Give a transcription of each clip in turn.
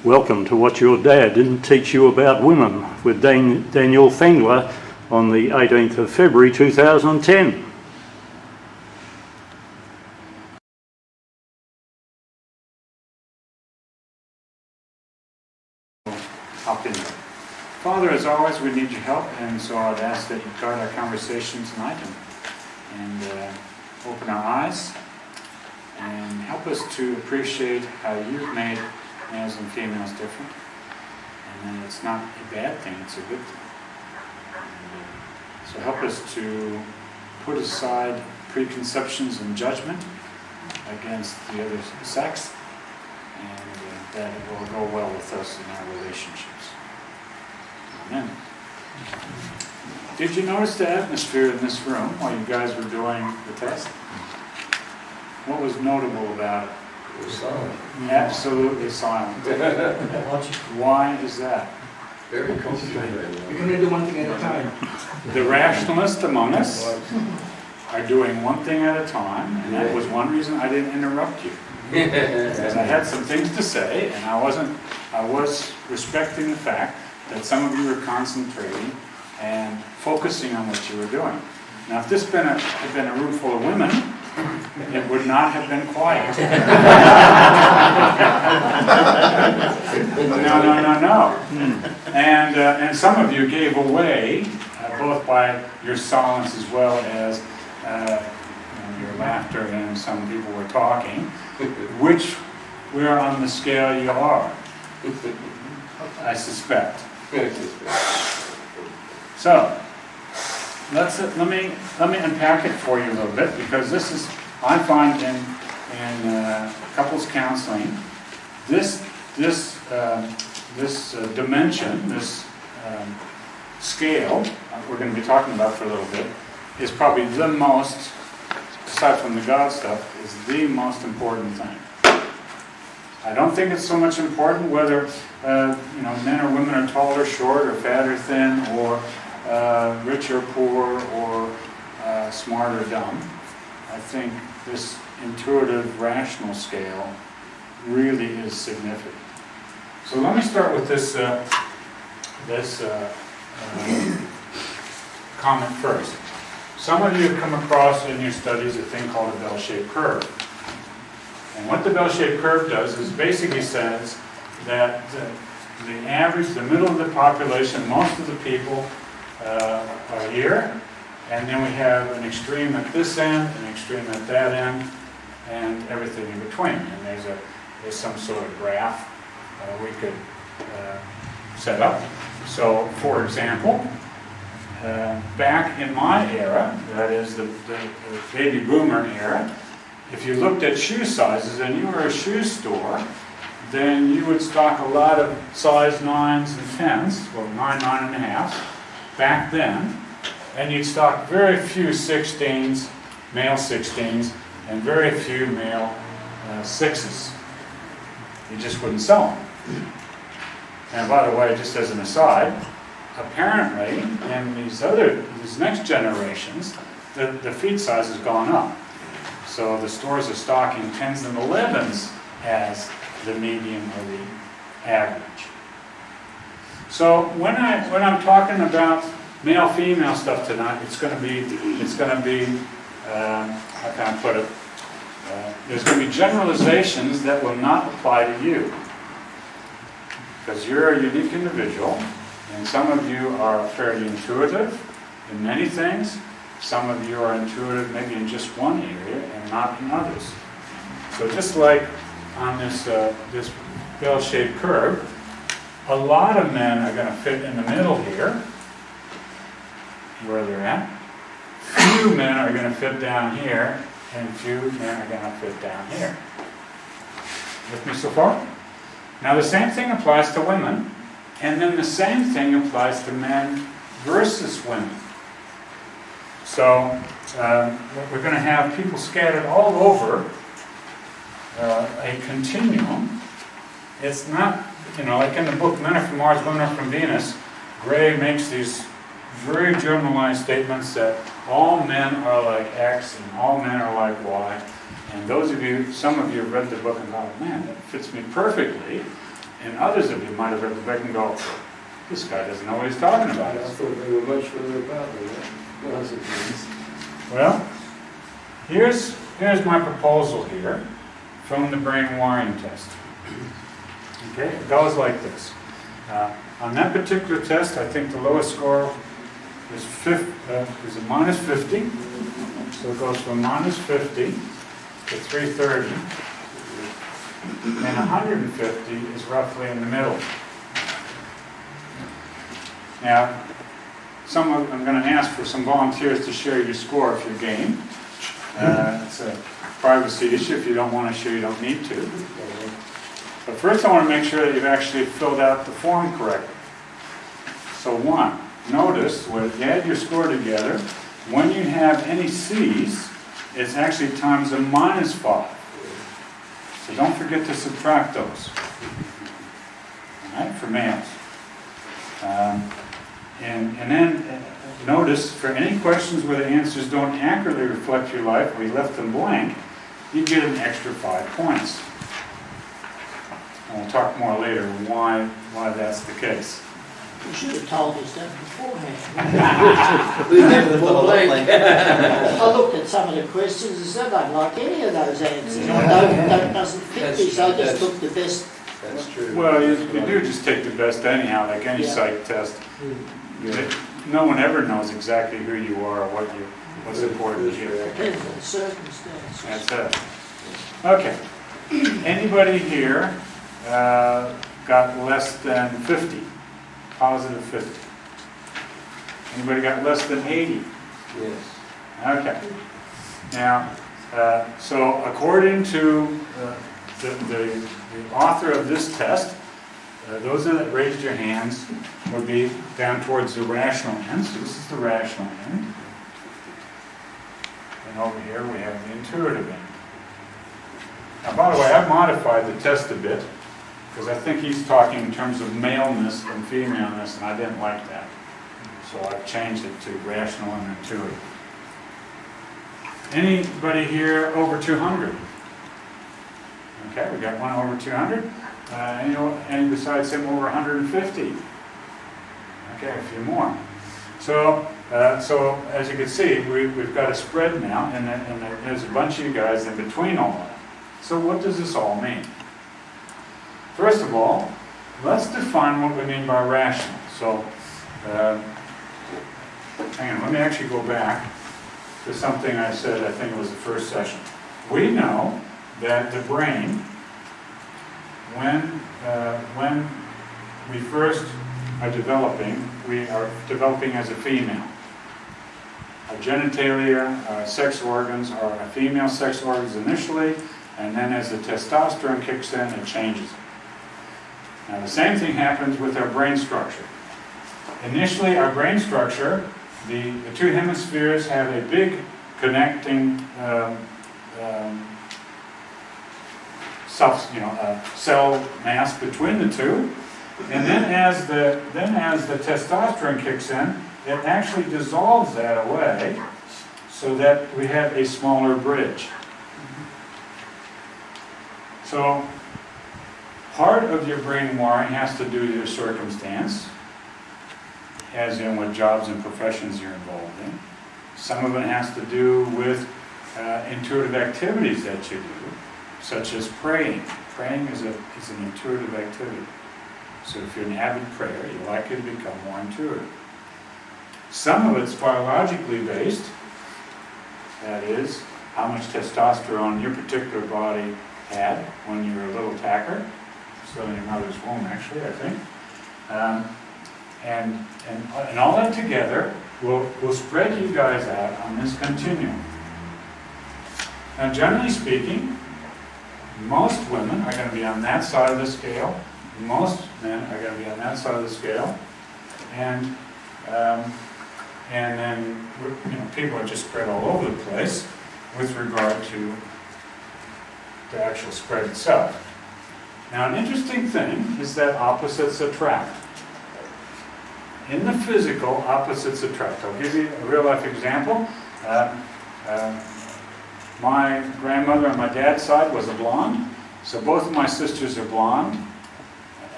Welcome to What Your Dad Didn't Teach You About Women with Daniel Fengler on the 18th of February 2010. Hop in there. Father, as always, we need your help, and so I'd ask that you guide our conversation tonight and open our eyes and help us to appreciate how you've made males and females different, and that it's not a bad thing, it's a good thing. So help us to put aside preconceptions and judgment against the other sex, and that it will go well with us in our relationships. Amen. Did you notice the atmosphere in this room while you guys were doing the test? What was notable about it? It was silent. Absolutely silent. Why is that? Very concentrated. We can only do one thing at a time. The rationalists among us are doing one thing at a time, and that was one reason I didn't interrupt you. Because I had some things to say, and I was respecting the fact that some of you were concentrating and focusing on what you were doing. Now, if this had been a room full of women, it would not have been quiet. No. And some of you gave away, both by your silence as well as your laughter, and some people were talking, which where on the scale you are, I suspect. So, let me unpack it for you a little bit, because this is, I find in couples counseling, this dimension, this scale we're going to be talking about for a little bit, is probably the most, aside from the God stuff, is the most important thing. I don't think it's so much important whether men or women are tall or short, or fat or thin, or rich or poor, or smart or dumb. I think this intuitive, rational scale really is significant. So let me start with this comment first. Some of you have come across in your studies a thing called a bell-shaped curve. And what the bell-shaped curve does is basically says that the average, the middle of the population, most of the people are here, and then we have an extreme at this end, an extreme at that end, and everything in between. And there's some sort of graph we could set up. So, for example, back in my era, that is the baby boomer era, if you looked at shoe sizes and you were a shoe store, then you would stock a lot of size 9s and 10s, well 9, 9.5, back then, and you'd stock very few 16s, male 16s, and very few male 6s. You just wouldn't sell them. And by the way, just as an aside, apparently in these next generations, the feet size has gone up. So the stores are stocking 10s and 11s as the median or the average. So when I'm talking about male-female stuff tonight, it's going to be how can I put it? There's going to be generalizations that will not apply to you, because you're a unique individual, and some of you are fairly intuitive in many things. Some of you are intuitive maybe in just one area and not in others. So just like on this bell-shaped curve, a lot of men are going to fit in the middle here, where they're at. Few men are going to fit down here, and few men are going to fit down here. With me so far? Now the same thing applies to women, and then the same thing applies to men versus women. So we're going to have people scattered all over a continuum. It's not, like in the book Men Are From Mars, Women Are From Venus, Gray makes these very generalized statements that all men are like X and all men are like Y. And some of you have read the book and thought, man, that fits me perfectly. And others of you might have read the book and go, this guy doesn't know what he's talking I about. thought they were much further about than that. Well, that's it. Well, here's my proposal here from the brain wiring test. Okay, it goes like this. On that particular test, I think the lowest score is a minus 50. So it goes from minus 50 to 330. And 150 is roughly in the middle. Now, I'm going to ask for some volunteers to share your score if you're game. It's a privacy issue. If you don't want to share, you don't need to. But first I want to make sure that you've actually filled out the form correctly. So one, notice when you add your score together, when you have any C's, it's actually times a minus 5. So don't forget to subtract those. All right, for males. And then notice for any questions where the answers don't accurately reflect your life or you left them blank, you get an extra 5 points. And we'll talk more later why that's the case. You should have told us that beforehand. We never the full blank. I looked at some of the questions and said I don't like any of those answers. That doesn't fit me, so I just took the best. That's true. Well, you do just take the best anyhow, like any psych test. No one ever knows exactly who you are or what's important to you. Depends on the circumstance. That's it. Okay. Anybody here got less than 50? Positive 50. Anybody got less than 80? Yes. Okay. Now, so according to the author of this test, those that raised your hands would be down towards the rational end. So this is the rational end. And over here we have the intuitive end. Now, by the way, I've modified the test a bit because I think he's talking in terms of maleness and femaleness, and I didn't like that. So I've changed it to rational and intuitive. Anybody here over 200? Okay, we got one over 200. Any besides him over 150? Okay, a few more. So as you can see, we've got a spread now, and there's a bunch of you guys in between all that. So what does this all mean? First of all, let's define what we mean by rational. So, hang on, let me actually go back to something I said, I think it was the first session. We know that the brain, when we first are developing, we are developing as a female. Our genitalia, our sex organs are female sex organs initially, and then as the testosterone kicks in, it changes. Now the same thing happens with our brain structure. Initially, our brain structure, the two hemispheres have a big connecting cell mass between the two, and then as the testosterone kicks in, it actually dissolves that away, so that we have a smaller bridge. So part of your brain wiring has to do with your circumstance, as in what jobs and professions you're involved in. Some of it has to do with intuitive activities that you do, such as praying. Praying is an intuitive activity. So if you're an avid prayer, you're likely to become more intuitive. Some of it's biologically based. That is, how much testosterone your particular body had when you were a little tacker. Still in your mother's womb, actually, I think. And all that together will spread you guys out on this continuum. Now, generally speaking, most women are going to be on that side of the scale. Most men are going to be on that side of the scale. And then people are just spread all over the place with regard to the actual spread itself. Now, an interesting thing is that opposites attract. In the physical, opposites attract. I'll give you a real-life example. My grandmother on my dad's side was a blonde, so both of my sisters are blonde.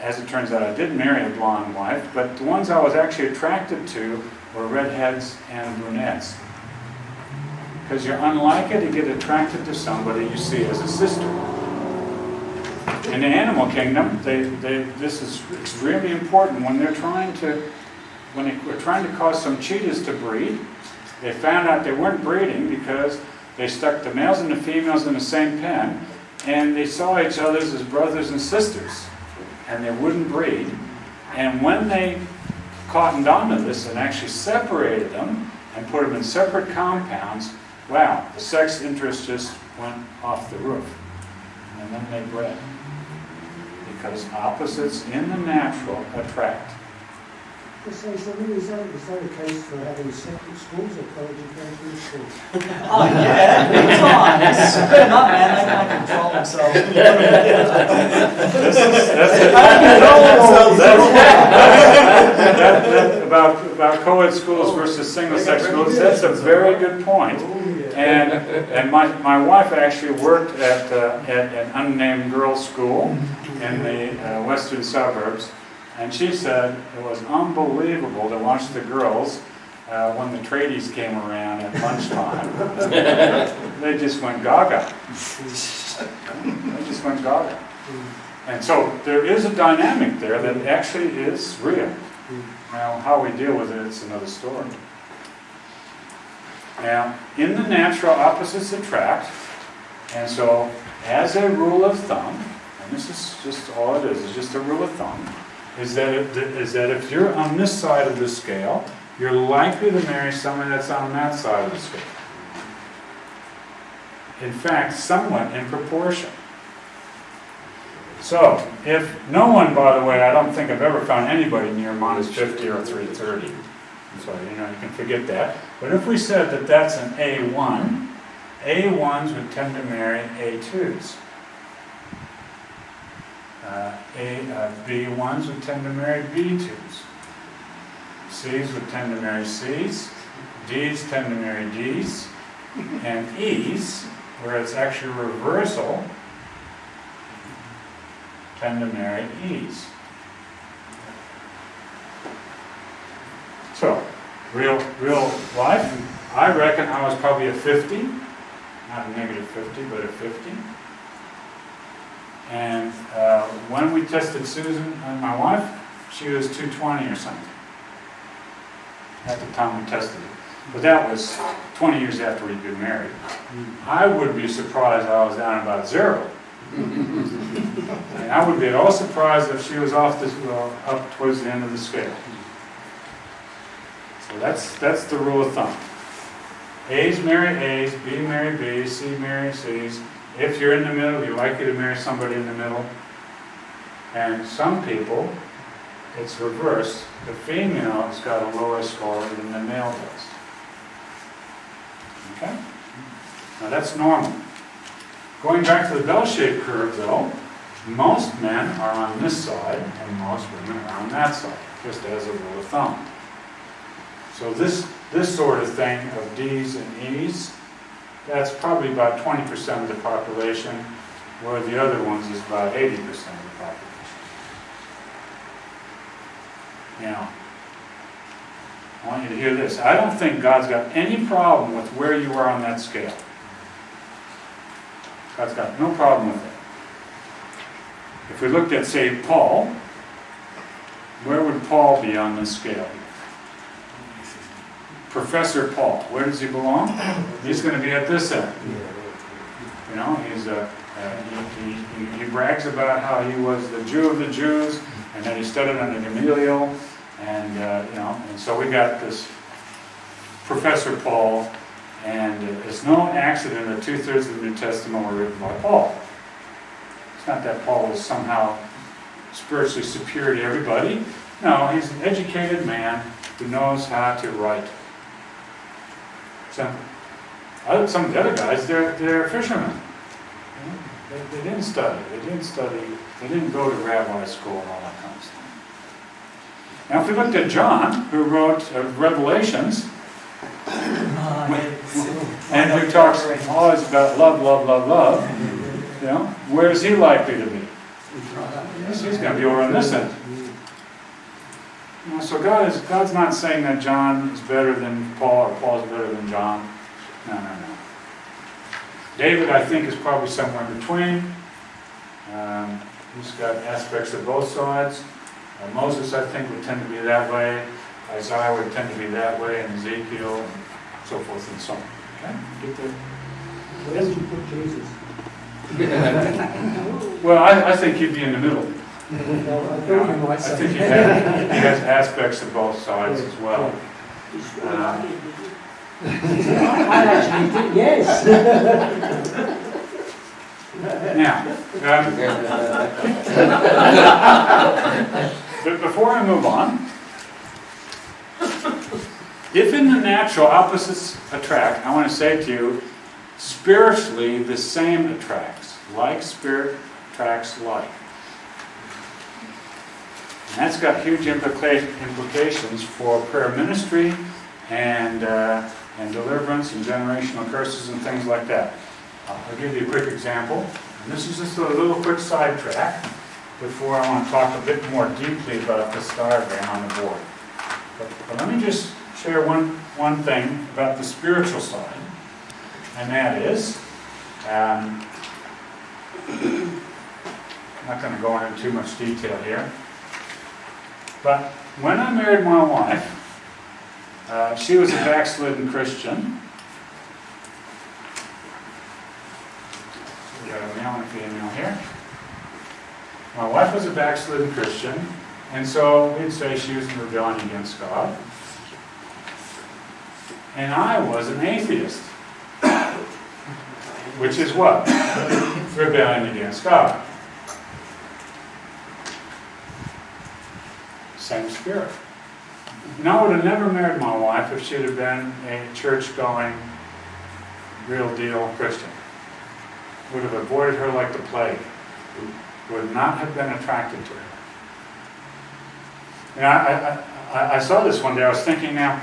as it turns out, I did marry a blonde wife, but the ones I was actually attracted to were redheads and brunettes. Because you're unlikely to get attracted to somebody you see as a sister. In the animal kingdom, this is extremely important when they were trying to cause some cheetahs to breed. They found out they weren't breeding because they stuck the males and the females in the same pen, and they saw each other as brothers and sisters, and they wouldn't breed. And when they cottoned onto this and actually separated them and put them in separate compounds, wow, the sex interest just went off the roof. And then they bred. Because opposites in the natural attract. So is that a case for having separate schools or co-educational schools? Oh yeah, big time. They're not, man. They can't control themselves. About co-ed schools versus single-sex schools, that's a very good point. And my wife actually worked at an unnamed girls' school in the western suburbs. And she said it was unbelievable to watch the girls when the tradies came around at lunchtime. They just went gaga. They just went gaga. And so there is a dynamic there that actually is real. Now, how we deal with it is another story. Now, in the natural, opposites attract. And so, as a rule of thumb, and this is just all it is just a rule of thumb, is that if you're on this side of the scale, you're likely to marry someone that's on that side of the scale. In fact, somewhat in proportion. So, if no one, by the way, I don't think I've ever found anybody near minus 50 or 330. So, you can forget that. But if we said that that's an A1, A1s would tend to marry A2s. B1s would tend to marry B2s. C's would tend to marry C's. D's tend to marry D's. And E's, where it's actually reversal, tend to marry E's. So, real life, I reckon I was probably a 50. Not a negative 50, but a 50. And when we tested Susan and my wife, she was 220 or something at the time we tested it. But that was 20 years after we'd been married. I would be surprised I was down about 0. And I would be at all surprised if she was off this up towards the end of the scale. So that's the rule of thumb. A's marry A's, B marry B's, C marry C's. If you're in the middle, you're likely to marry somebody in the middle. And some people, it's reversed. The female has got a lower score than the male does. Okay? Now that's normal. Going back to the bell-shaped curve, though, most men are on this side and most women are on that side, just as a rule of thumb. So this sort of thing of D's and E's, that's probably about 20% of the population, where the other ones is about 80% of the population. Now, I want you to hear this. I don't think God's got any problem with where you are on that scale. God's got no problem with it. If we looked at, say, Paul, where would Paul be on this scale? Professor Paul, where does he belong? He's going to be at this end. He's he brags about how he was the Jew of the Jews, and that he studied under Gamaliel, and and so we got this Professor Paul, and it's no accident that 2/3 of the New Testament were written by Paul. It's not that Paul was somehow spiritually superior to everybody. No, he's an educated man who knows how to write. Some of the other guys, they're fishermen. They didn't study. They didn't go to rabbi school and all that kind of stuff. Now, if we looked at John, who wrote Revelations, and who talks always about love, love, love, love, where is he likely to be? She's going to be over on this end. You know, so God's not saying that John is better than Paul or Paul's better than John. No. David, I think, is probably somewhere in between. He's got aspects of both sides. Moses, I think, would tend to be that way. Isaiah would tend to be that way, and Ezekiel, and so forth and so on. Okay? Get there. Where did you put Jesus? Well, I think he'd be in the middle. Well, I thought you might I say. think he has aspects of both sides as well. He's really lucky, did you? I actually think yes. Now, but before I move on, if in the natural opposites attract, I want to say to you, spiritually the same attracts. Like spirit attracts like. And that's got huge implications for prayer ministry and deliverance and generational curses and things like that. I'll give you a quick example. And this is just a little quick sidetrack before I want to talk a bit more deeply about this diagram on the board. But let me just share one thing about the spiritual side, and that is, I'm not going to go into too much detail here, but when I married my wife, she was a backslidden Christian. We got a male and a female here. My wife was a backslidden Christian, and so we'd say she was in rebellion against God. And I was an atheist, which is what? Rebellion against God. Same spirit. And I would have never married my wife if she'd have been a church-going, real-deal Christian. Would have avoided her like the plague. Would not have been attracted to her. And I saw this one day. I was thinking now,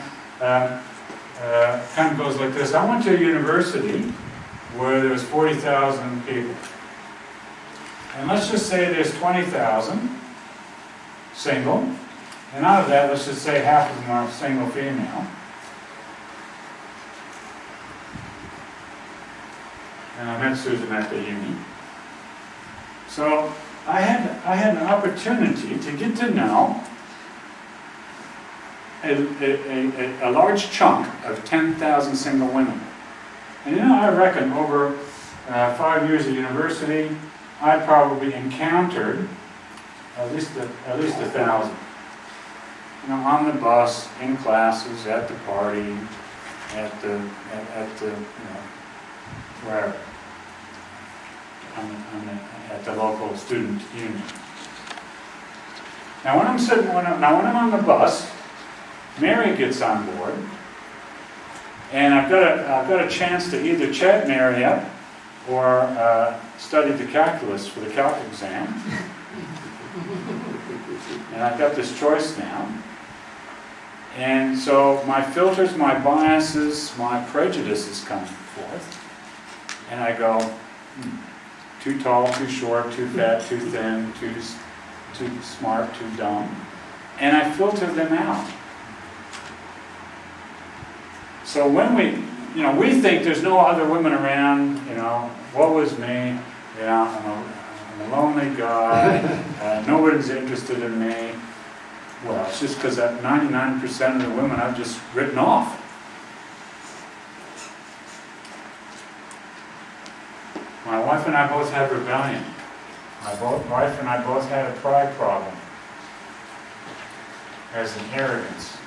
kind of goes like this. I went to a university where there was 40,000 people. And let's just say there's 20,000 single. And out of that, let's just say half of them are single female. And I met Susan at the uni. So I had an opportunity to get to know a large chunk of 10,000 single women. And you know, I reckon over 5 years of university, I probably encountered at least 1,000. You know, on the bus, in classes, at the party, at the wherever, at the local student union. Now, when I'm on the bus, Mary gets on board, and I've got a chance to either chat Mary up or study the calculus for the calc exam. And I've got this choice now. And so my filters, my biases, my prejudices come forth. And I go, too tall, too short, too fat, too thin, too smart, too dumb. And I filter them out. So when we think there's no other women around, what was me? I'm a lonely guy, nobody's interested in me. Well, it's just because that 99% of the women I've just written off. My wife and I both had rebellion. My wife and I both had a pride problem. There's an arrogance.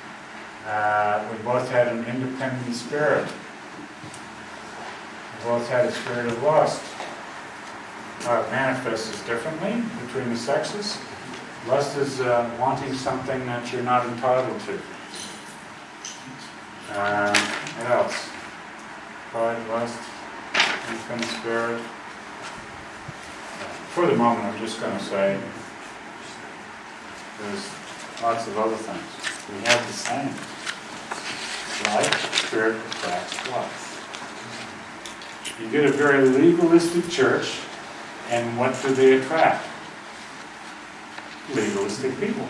We both had an independent spirit. We both had a spirit of lust. It manifests differently between the sexes. Lust is wanting something that you're not entitled to. What else? Pride, lust, independent spirit. For the moment, I'm just going to say there's lots of other things. We have the same. Like, spirit attracts life. You get a very legalistic church, and what do they attract? legalistic people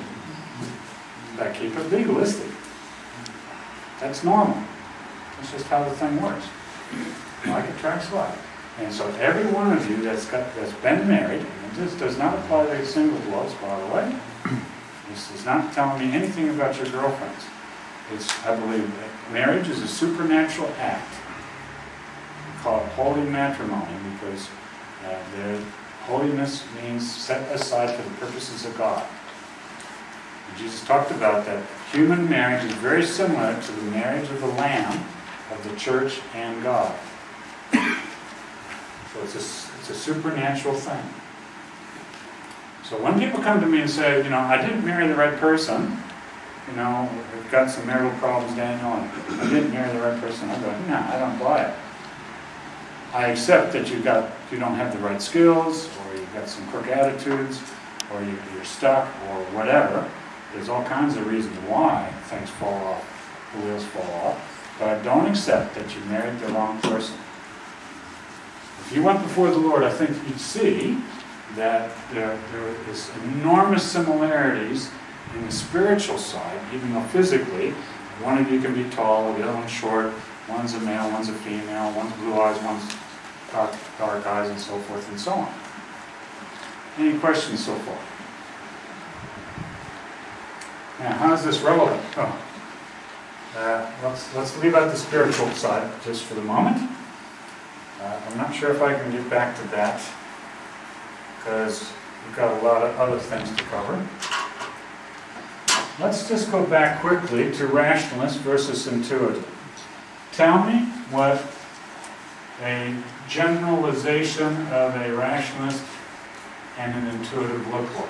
that keep it legalistic. That's normal. That's just how the thing works. Like attracts like. And so every one of you that's been married, and this does not apply to single bloods, by the way. This is not telling me anything about your girlfriends. I believe that marriage is a supernatural act. We call it holy matrimony because their holiness means set aside for the purposes of God. And Jesus talked about that human marriage is very similar to the marriage of the Lamb of the church and God. So it's a supernatural thing. So when people come to me and say, I didn't marry the right person, we've got some marital problems, Daniel, and I didn't marry the right person, I go, no, I don't buy it. I accept that you don't have the right skills, or you've got some crook attitudes, or you're stuck, or whatever. There's all kinds of reasons why things fall off, the wheels fall off. But I don't accept that you married the wrong person. If you went before the Lord, I think you'd see that there is enormous similarities in the spiritual side, even though physically, one of you can be tall, the other one's short, one's a male, one's a female, one's blue eyes, one's dark eyes, and so forth and so on. Any questions so far? Now, how is this relevant? Let's leave out the spiritual side just for the moment. I'm not sure if I can get back to that because we've got a lot of other things to cover. Let's just go back quickly to rationalist versus intuitive. Tell me what a generalization of a rationalist and an intuitive look like.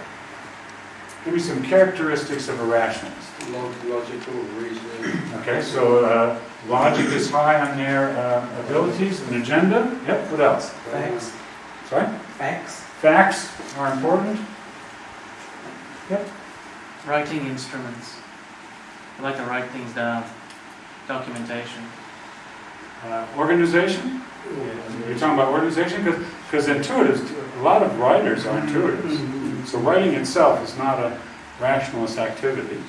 Give me some characteristics of a rationalist. Logical reasoning. Okay, so logic is high on their abilities and agenda. Yep, what else? Facts. Sorry? Facts. Facts are important. Yep. Writing instruments. I like to write things down. Documentation. Organization? You're talking about organization? Because intuitives, a lot of writers are intuitives. So writing itself is not a rationalist activity,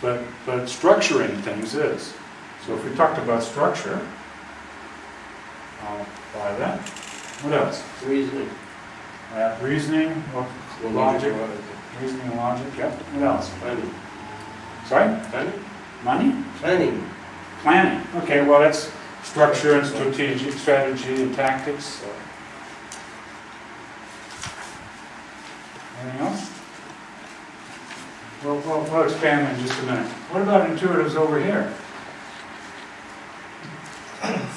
but structuring things is. So if we talked about structure, I'll buy that. What else? Reasoning. Reasoning, logic. Reasoning and logic, yep. What else? Planning. Sorry? Planning? Money? Planning. Planning. Okay, well that's structure and strategy and tactics. Anything else? We'll expand in just a minute. What about intuitives over here?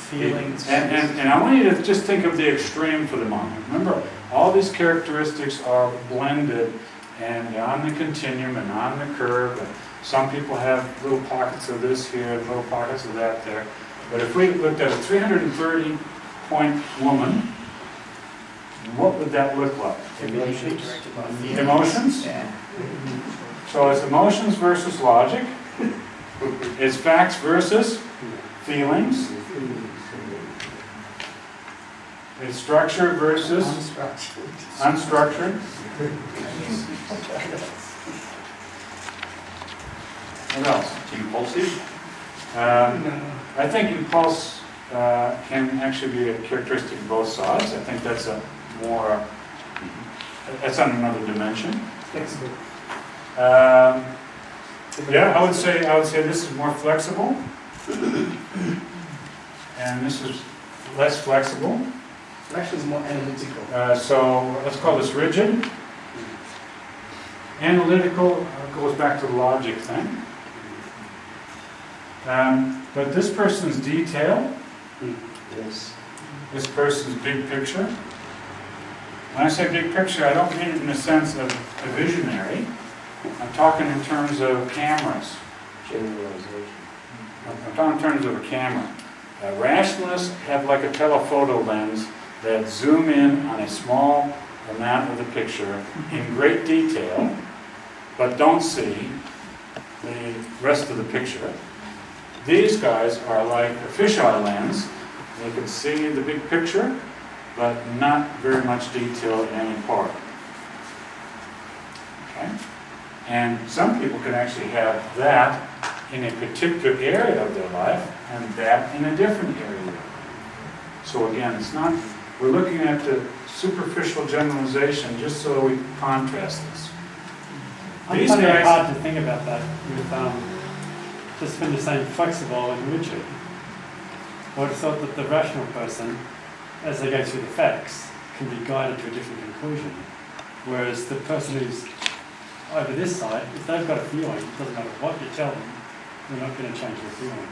Feelings. And I want you to just think of the extreme for the moment. Remember, all these characteristics are blended and on the continuum and on the curve. And some people have little pockets of this here, little pockets of that there. But if we looked at a 330-point woman, what would that look like? Emotions? Yeah. So it's emotions versus logic. It's facts versus feelings. It's structure versus unstructured. What else? Impulsive. I think impulse can actually be a characteristic of both sides. I think that's that's on another dimension. Yeah, I would say this is more flexible, and this is less flexible. Actually, it's more analytical. So let's call this rigid. Analytical goes back to the logic thing. But this person's detail, Yes. this person's big picture. When I say big picture, I don't mean it in the sense of a visionary. I'm talking in terms of cameras. Generalization. I'm talking in terms of a camera. Rationalists have like a telephoto lens that zoom in on a small amount of the picture in great detail, but don't see the rest of the picture. These guys are like a fisheye lens. They can see the big picture, but not very much detail in any part. Okay? And some people can actually have that in a particular area of their life and that in a different area. So again, it's not, we're looking at the superficial generalization just so we contrast this. I These find it guys- hard to think about that with just when you're saying flexible and rigid. I would have thought that the rational person, as they go through the facts, can be guided to a different conclusion. Whereas the person who's over this side, if they've got a feeling, it doesn't matter what you tell them, they're not going to change their feeling.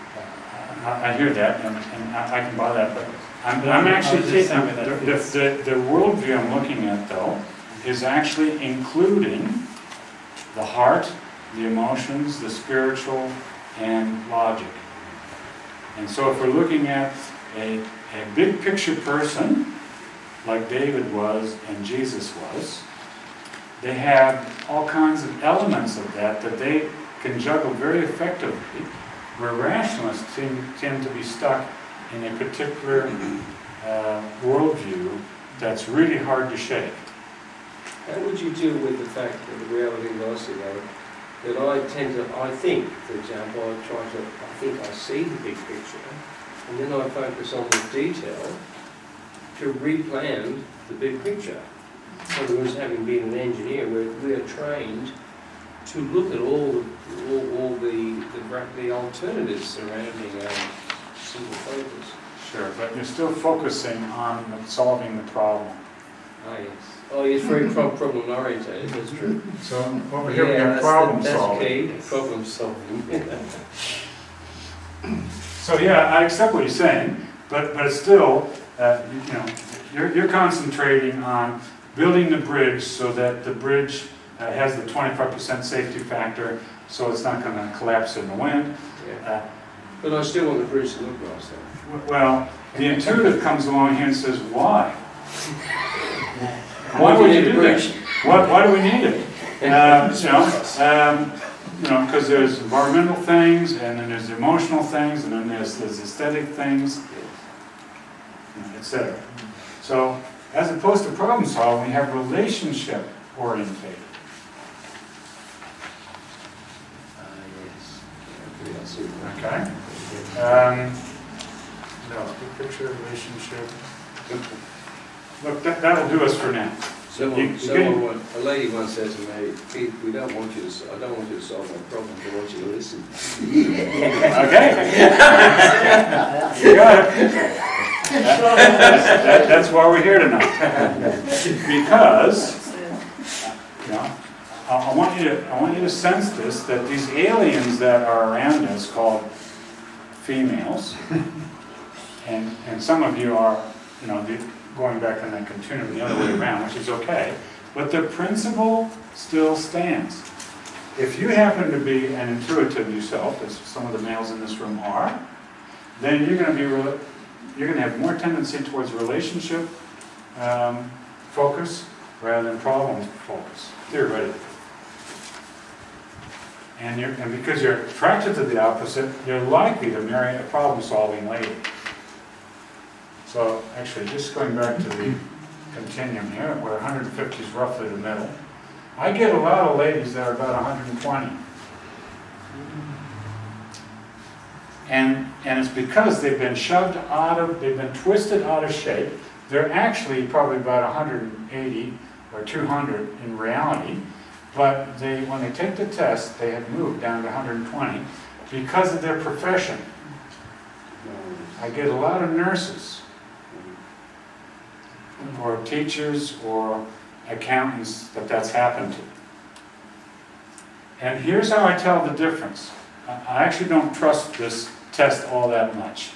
I hear that, and I can buy that, but I'm I actually was just taking, saying with that the worldview I'm looking at, though, is actually including the heart, the emotions, the spiritual, and logic. And so if we're looking at a big picture person, like David was and Jesus was, they have all kinds of elements of that they can juggle very effectively, where rationalists tend to be stuck in a particular worldview that's really hard to shake. How would you deal with the fact that the reality was, that I think, for example, I think I see the big picture, and then I focus on the detail to replan the big picture. In other words, having been an engineer, we are trained to look at all the alternatives surrounding single focus. Sure, but you're still focusing on solving the problem. Ah, yes. Oh, yes, very problem orientated, that's true. So over here we have problem that's solving. key, problem solving. So yeah, I accept what you're saying, but it's still, you're concentrating on building the bridge so that the bridge has the 25% safety factor, so it's not going to collapse in the wind. Yeah. But I still want the bridge to look nice, though. Well, the intuitive comes along here and says, why? Why do we need a bridge? Why do we need it? Because there's environmental things, and then there's emotional things, and then there's aesthetic things, etc. So, as opposed to problem solving, we have relationship orientated. Yes. Okay? No, big picture relationship. Look, that'll do us for now. A lady once said to me, Keith, I don't want you to solve my problems, I want you to listen. Okay. You got it. That's why we're here tonight. Because, I want you to sense this, that these aliens that are around us, called females, and some of you are, going back on that continuum the other way around, which is okay, but the principle still stands. If you happen to be an intuitive yourself, as some of the males in this room are, then you're going to have more tendency towards relationship focus rather than problem focus, theoretically. And because you're attracted to the opposite, you're likely to marry a problem-solving lady. So actually, just going back to the continuum here, where 150 is roughly the middle, I get a lot of ladies that are about 120. And it's because they've been they've been twisted out of shape. They're actually probably about 180 or 200 in reality, but when they take the test, they have moved down to 120 because of their profession. I get a lot of nurses, or teachers, or accountants that's happened to. And here's how I tell the difference. I actually don't trust this test all that much,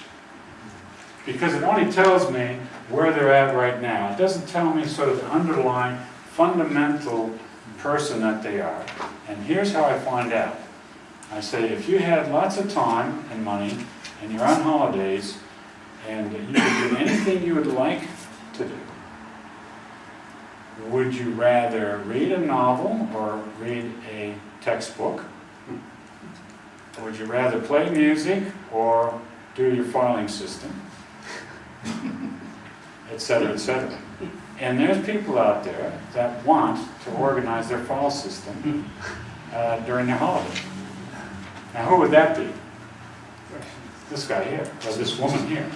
because it only tells me where they're at right now. It doesn't tell me sort of the underlying fundamental person that they are. And here's how I find out. I say, if you had lots of time and money, and you're on holidays, and you could do anything you would like to do, would you rather read a novel or read a textbook? Would you rather play music or do your filing system? Etc., etc. And there's people out there that want to organize their file system during their holiday. Now, who would that be? This guy here, or this woman here.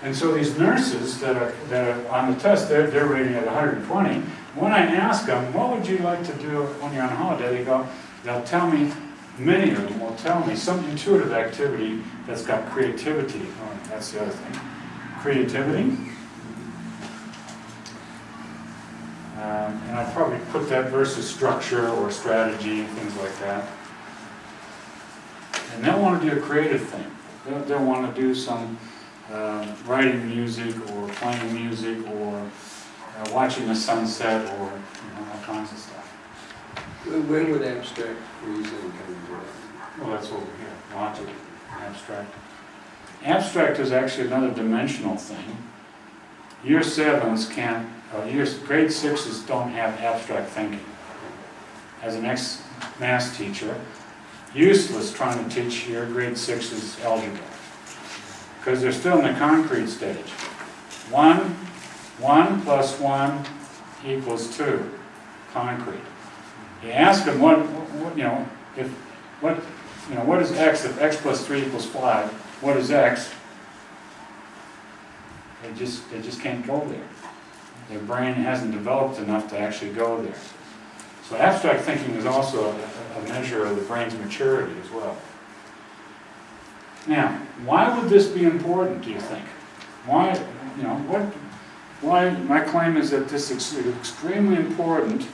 And so these nurses that are on the test, they're rating at 120. When I ask them, what would you like to do when you're on holiday, they'll tell me, many of them will tell me some intuitive activity that's got creativity. Oh, that's the other thing. Creativity. And I'd probably put that versus structure or strategy, things like that. And they'll want to do a creative thing. They'll want to do some writing music or playing music or watching the sunset or all kinds of stuff. When would abstract reasoning come into that? Well, that's over here. Logic, abstract. Abstract is actually another dimensional thing. Year 7s can't, grade 6s don't have abstract thinking. As an ex-math teacher, useless trying to teach your grade 6s algebra. Because they're still in the concrete stage. 1 plus 1 equals 2. Concrete. You ask them what is x if x plus 3 equals 5? What is x? They just can't go there. Their brain hasn't developed enough to actually go there. So abstract thinking is also a measure of the brain's maturity as well. Now, why would this be important, do you think? Why, my claim is that this is extremely important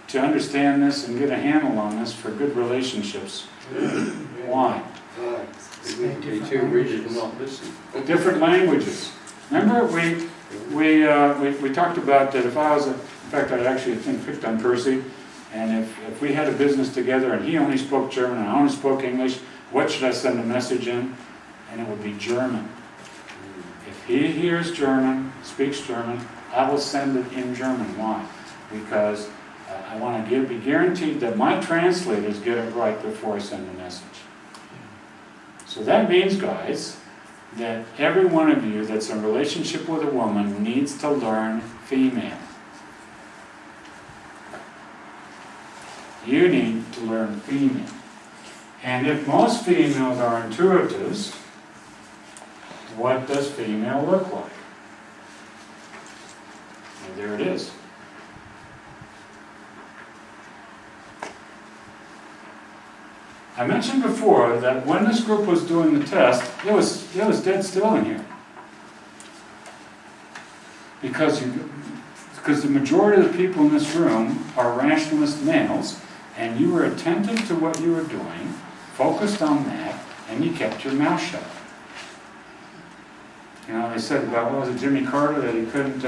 to understand this and get a handle on this for good relationships. Why? Be too rigid and not listen. Different languages. Remember, we talked about that if I was, in fact, I actually picked on Percy, and if we had a business together and he only spoke German and I only spoke English, what should I send a message in? And it would be German. If he hears German, speaks German, I will send it in German. Why? Because I want to be guaranteed that my translators get it right before I send the message. So that means, guys, that every one of you that's in a relationship with a woman needs to learn female. You need to learn female. And if most females are intuitives, what does female look like? And there it is. I mentioned before that when this group was doing the test, it was dead still in here. Because the majority of the people in this room are rationalist males, and you were attentive to what you were doing, focused on that, and you kept your mouth shut. They said about, what was it, Jimmy Carter, that he couldn't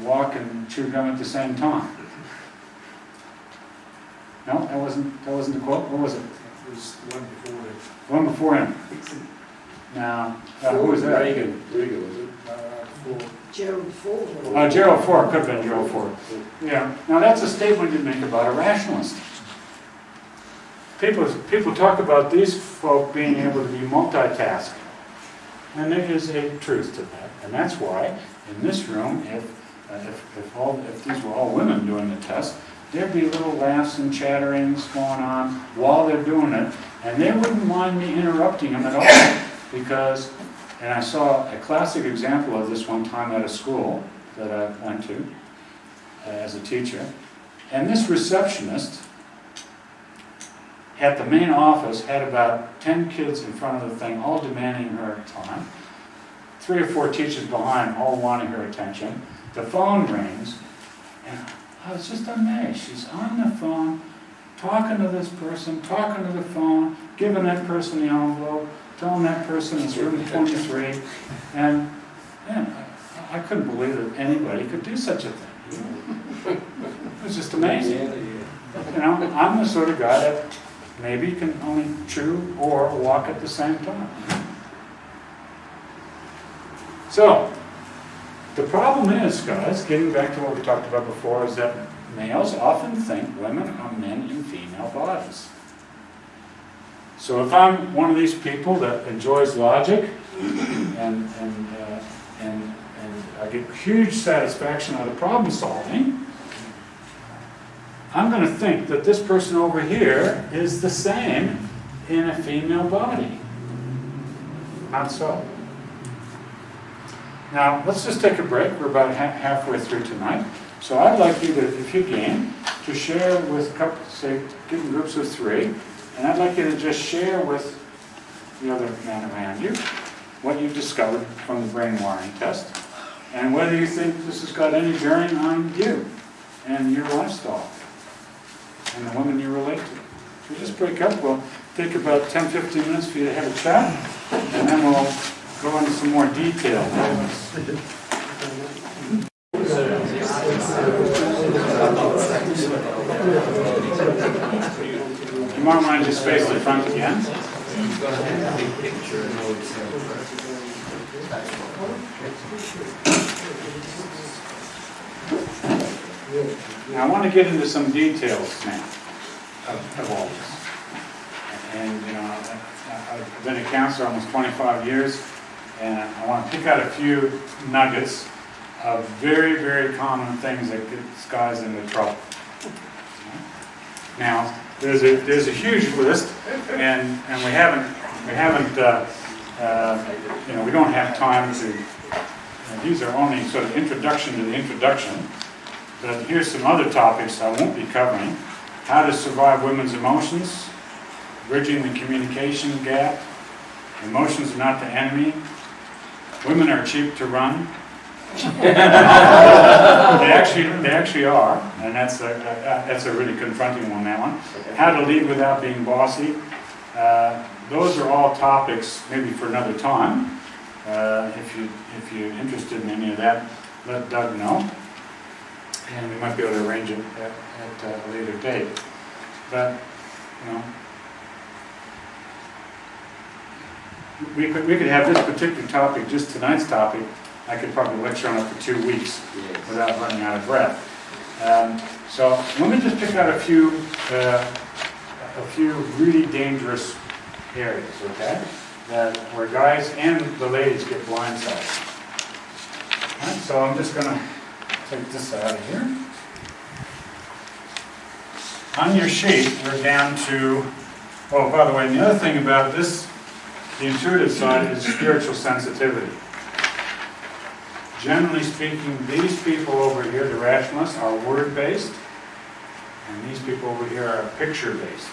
walk and chew gum at the same time. No, that wasn't the quote. What was it? It was the one before it. One before him. Now, who was that? Reagan, was it? Gerald Ford. Gerald Ford, could have been Gerald Ford. Yeah. Now that's a statement you make about a rationalist. People talk about these folk being able to be multitasking. And there is a truth to that. And that's why, in this room, if these were all women doing the test, there'd be little laughs and chatterings going on while they're doing it, and they wouldn't mind me interrupting them at all, because, and I saw a classic example of this one time at a school that I went to as a teacher, and this receptionist at the main office had about 10 kids in front of the thing, all demanding her time, 3 or 4 teachers behind, all wanting her attention. The phone rings, and I was just amazed. She's on the phone, talking to this person, talking to the phone, giving that person the envelope, telling that person it's room 23, and I couldn't believe that anybody could do such a thing. It was just amazing. I'm the sort of guy that maybe can only chew or walk at the same time. So, the problem is, guys, getting back to what we talked about before, is that males often think women are men in female bodies. So if I'm one of these people that enjoys logic and I get huge satisfaction out of problem solving, I'm going to think that this person over here is the same in a female body. Not so. Now, let's just take a break. We're about halfway through tonight. So I'd like you to, if you can, to share with a couple, say, get in groups of 3, and I'd like you to just share with the other man around you what you've discovered from the brain wiring test, and whether you think this has got any bearing on you and your lifestyle and the women you relate to. So just break up. We'll take about 10-15 minutes for you to have a chat, and then we'll go into some more detail. You might want to just face the front again. Now I want to get into some details now of all this. And you know, I've been a counselor almost 25 years, and I want to pick out a few nuggets of very, very common things that get guys into trouble. Now, there's a huge list, and we haven't you know, we don't have time to. These are only sort of introduction to the introduction. But here's some other topics I won't be covering: how to survive women's emotions, bridging the communication gap, emotions are not the enemy, women are cheap to run. They actually are, and that's a really confronting one. That one. How to lead without being bossy. Those are all topics maybe for another time. If you're interested in any of that, let Doug know, and we might be able to arrange it at a later date. But you know, we could have this particular topic, just tonight's topic. I could probably lecture on it for 2 weeks without running out of breath. So let me just pick out a few really dangerous areas, okay? Where guys and the ladies get blindsided. Right, so I'm just going to take this out of here. On your sheet, we're down to, oh, by the way, the other thing about this, the intuitive side, is spiritual sensitivity. Generally speaking, these people over here, the rationalists, are word-based, and these people over here are picture-based.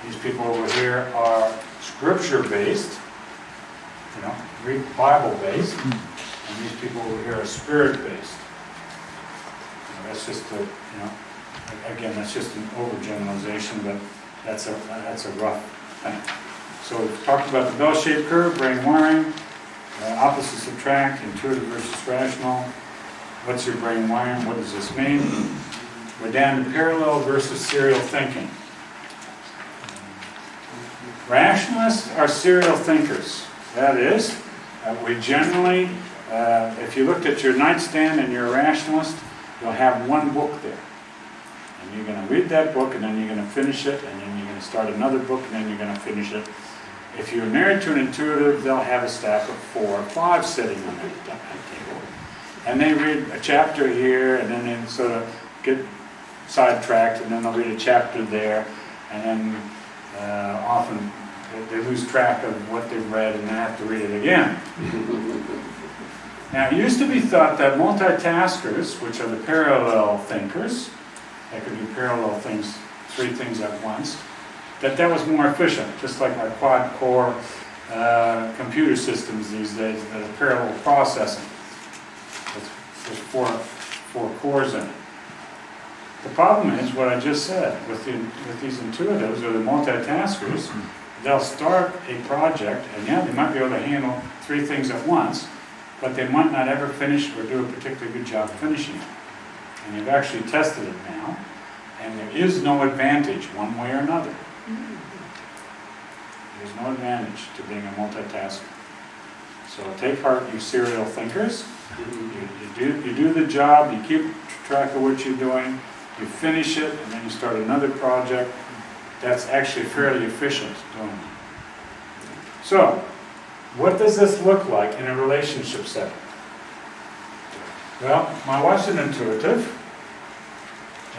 These people over here are scripture-based, you know, Greek Bible-based, and these people over here are spirit-based. That's just a, you know, again, that's just an overgeneralization, but that's a rough thing. So we've talked about the bell-shaped curve, brain wiring. Opposites attract, intuitive versus rational. What's your brain wiring? What does this mean? We're down to parallel versus serial thinking. Rationalists are serial thinkers. That is, we generally, if you looked at your nightstand and you're a rationalist, you'll have one book there. And you're going to read that book, and then you're going to finish it, and then you're going to start another book, and then you're going to finish it. If you're married to an intuitive, they'll have a stack of 4 or 5 sitting on their table. And they read a chapter here, and then they sort of get sidetracked, and then they'll read a chapter there, and then often they lose track of what they've read, and they have to read it again. Now, it used to be thought that multitaskers, which are the parallel thinkers, that could do parallel things, 3 things at once, that was more efficient, just like our quad-core computer systems these days that are parallel processing with 4 cores in it. The problem is what I just said with these intuitives or the multitaskers. They'll start a project, and yeah, they might be able to handle 3 things at once, but they might not ever finish or do a particularly good job finishing it. And they've actually tested it now, and there is no advantage one way or another. There's no advantage to being a multitasker. So take heart, you serial thinkers. You do the job, you keep track of what you're doing, you finish it, and then you start another project. That's actually fairly efficient doing it. So, what does this look like in a relationship setting? Well, my wife's an intuitive.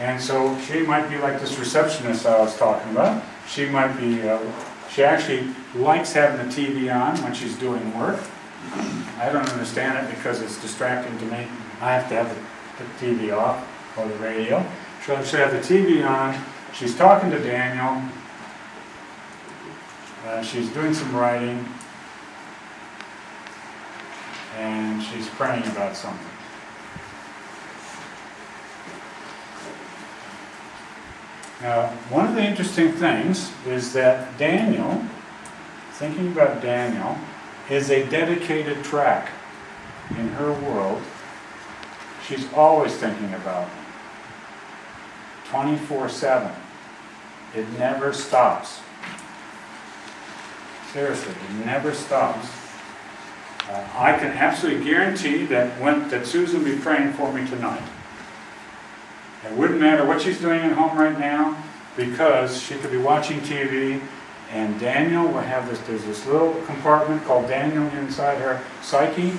And so she might be like this receptionist I was talking about. She might be, she actually likes having the TV on when she's doing work. I don't understand it because it's distracting to me. I have to have the TV off or the radio. She'll have the TV on. She's talking to Daniel. She's doing some writing. And she's praying about something. Now, one of the interesting things is that Daniel, thinking about Daniel, is a dedicated track in her world. She's always thinking about him. 24/7. It never stops. Seriously, it never stops. I can absolutely guarantee that Susan will be praying for me tonight. It wouldn't matter what she's doing at home right now, because she could be watching TV, and Daniel will have this, there's this little compartment called Daniel inside her psyche,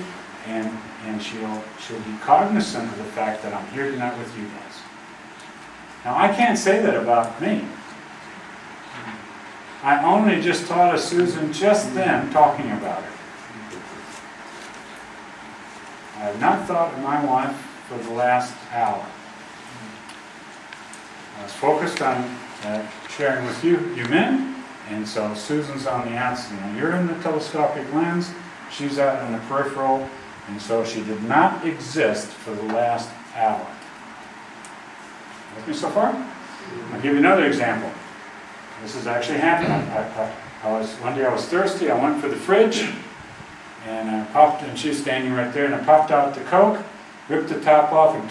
and she'll be cognizant of the fact that I'm here tonight with you guys. Now, I can't say that about me. I only just thought of Susan just then talking about her. I have not thought of my wife for the last hour. I was focused on sharing with you men, and so Susan's on the outside. You're in the telescopic lens, she's out in the peripheral, and so she did not exist for the last hour. With me so far? I'll give you another example. This has actually happened. One day I was thirsty, I went for the fridge, and I popped, and she's standing right there, and I popped out the Coke, ripped the top off, and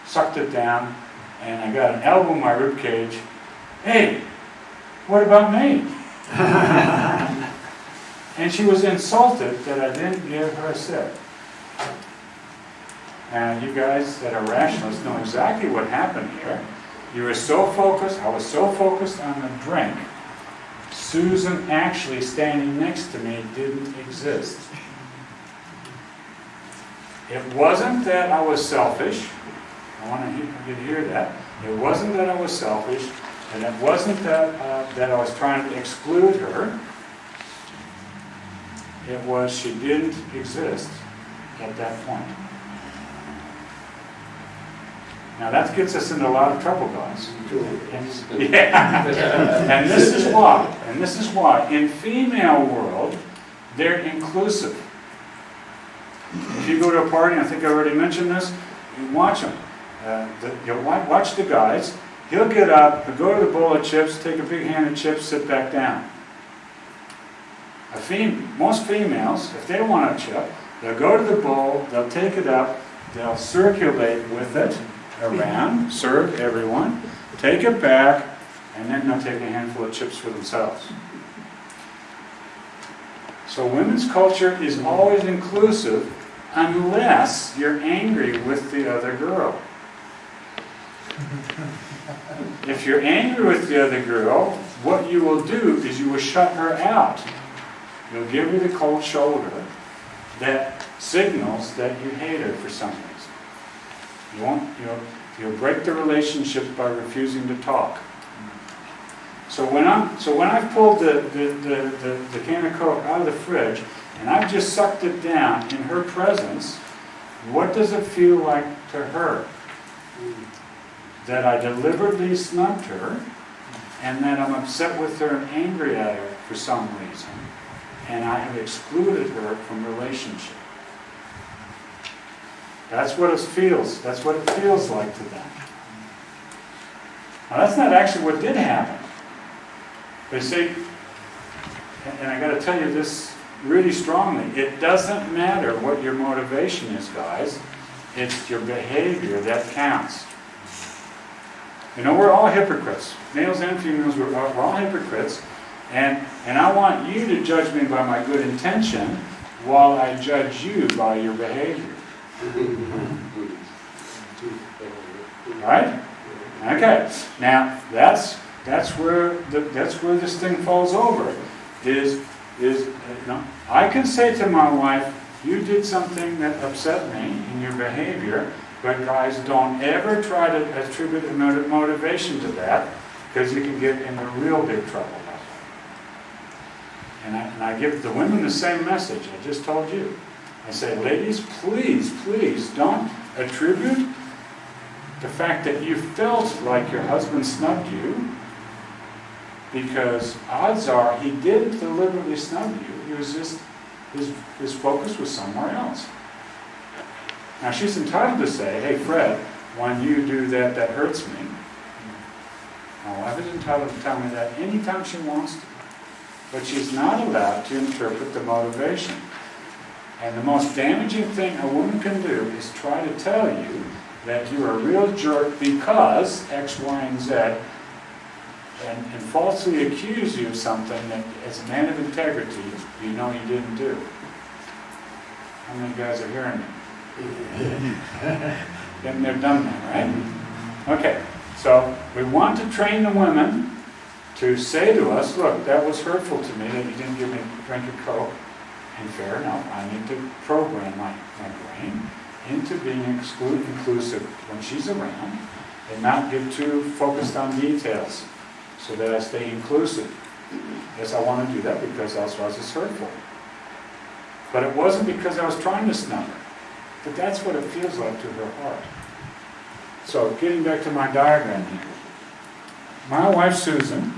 sucked it down, and I got an elbow in my rib cage. Hey, what about me? And she was insulted that I didn't give her a sip. And you guys that are rationalists know exactly what happened here. You were so focused, I was so focused on the drink, Susan actually standing next to me didn't exist. It wasn't that I was selfish. I want you to hear that. It wasn't that I was selfish, and it wasn't that I was trying to exclude her. It was she didn't exist at that point. Now that gets us into a lot of trouble, guys. Yeah. And this is why. In female world, they're inclusive. If you go to a party, I think I already mentioned this, you watch them. You'll watch the guys. He'll get up, he'll go to the bowl of chips, take a big hand of chips, sit back down. Most females, if they want a chip, they'll go to the bowl, they'll take it up, they'll circulate with it around, serve everyone, take it back, and then they'll take a handful of chips for themselves. So women's culture is always inclusive unless you're angry with the other girl. If you're angry with the other girl, what you will do is you will shut her out. You'll give her the cold shoulder that signals that you hate her for some reason. You'll break the relationship by refusing to talk. So when I've pulled the can of Coke out of the fridge and I've just sucked it down in her presence, what does it feel like to her? That I deliberately snubbed her, and that I'm upset with her and angry at her for some reason, and I have excluded her from relationship. That's what it feels. That's what it feels like to them. Now that's not actually what did happen. But see, and I got to tell you this really strongly, it doesn't matter what your motivation is, guys. It's your behavior that counts. You know, we're all hypocrites. Males and females, we're all hypocrites. And I want you to judge me by my good intention while I judge you by your behavior. Right? Okay. Now that's where this thing falls over. I can say to my wife, you did something that upset me in your behavior, But guys, don't ever try to attribute a motivation to that, because you can get into real big trouble that way. And I give the women the same message I just told you. I say, ladies, please, please don't attribute the fact that you felt like your husband snubbed you, because odds are he didn't deliberately snub you. He was just, his focus was somewhere else. Now she's entitled to say, hey Fred, when you do that, that hurts me. My wife is entitled to tell me that anytime she wants to. But she's not allowed to interpret the motivation. And the most damaging thing a woman can do is try to tell you that you're a real jerk because X, Y, and Z, and falsely accuse you of something that, as a man of integrity, you know you didn't do. How many guys are hearing me? Then they've done that, right? Okay, so we want to train the women to say to us, look, that was hurtful to me that you didn't give me a drink of Coke. And fair enough, I need to program my brain into being inclusive when she's around and not get too focused on details so that I stay inclusive. Yes, I want to do that because otherwise it's hurtful. But it wasn't because I was trying to snub her. But that's what it feels like to her heart. So getting back to my diagram here. My wife Susan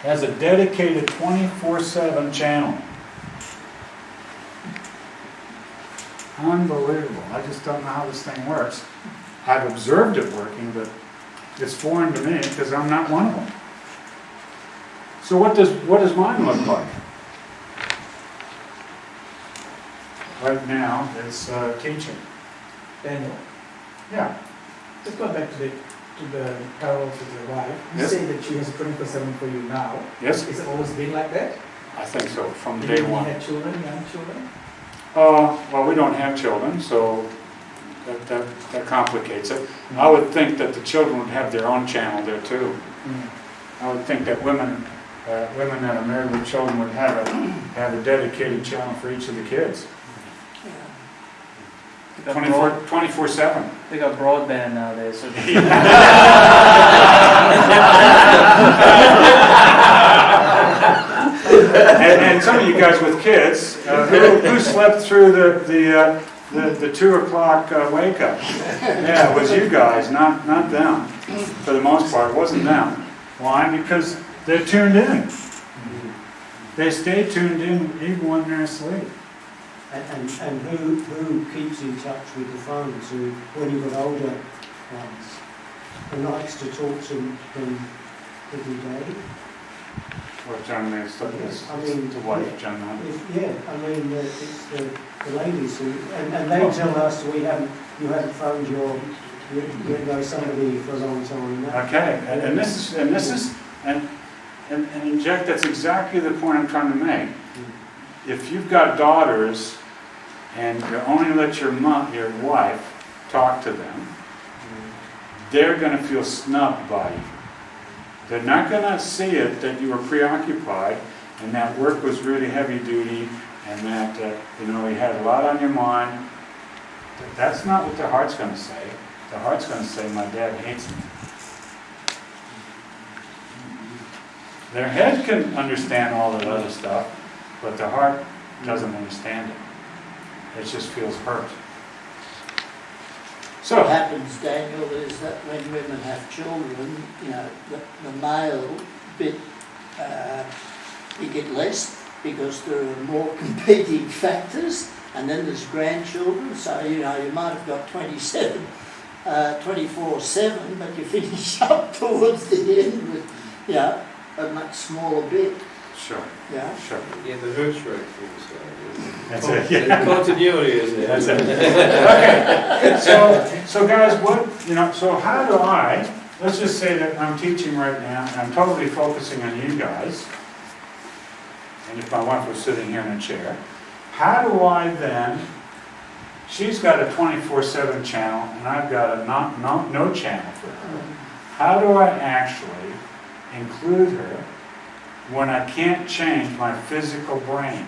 has a dedicated 24/7 channel. Unbelievable. I just don't know how this thing works. I've observed it working, but it's foreign to me because I'm not one of them. So what does mine look like? Right now, it's teaching. Daniel, Yeah. let's go back to the parallels with your wife. You Yes. say that she has 24/7 for you now. Yes, Has it always been like that? I think so, from Did day you one. have children, young children? Well, we don't have children, so that complicates it. I would think that the children would have their own channel there too. I would think that women that are married with children would have a dedicated channel for each of the kids. 24/7. They got broadband nowadays. So And some of you guys with kids, who slept through the 2 o'clock wake up? Yeah, it was you guys, not them. For the most part, it wasn't them. Why? Because they're tuned in. They stay tuned in even when they're asleep. And who keeps in touch with the phones when you've got older ones and likes to talk to them every day? What John may stuff is I mean, to wife, John. It's the ladies who, and they tell us you haven't phoned you somebody for a long time. Okay, and Jack, that's exactly the point I'm trying to make. If you've got daughters and you only let your wife talk to them, they're going to feel snubbed by you. They're not going to see it that you were preoccupied and that work was really heavy duty and that you had a lot on your mind. That's not what their heart's going to say. Their heart's going to say, my dad hates me. Their head can understand all that other stuff, but the heart doesn't understand it. It just feels hurt. So, What happens, Daniel, is that when women have children, the male bit, you get less because there are more competing factors, and then there's grandchildren, so you might have got 24/7, but you finish up towards the end with, a much smaller bit. sure. Yeah. Sure. Yeah, the hurt rate falls down. That's it. Yeah. Continuity is there. That's it. Okay. So guys, so how do let's just say that I'm teaching right now and I'm totally focusing on you guys. And if my wife was sitting here in a chair, how do I then, she's got a 24/7 channel and I've got a no channel for her. How do I actually include her when I can't change my physical brain?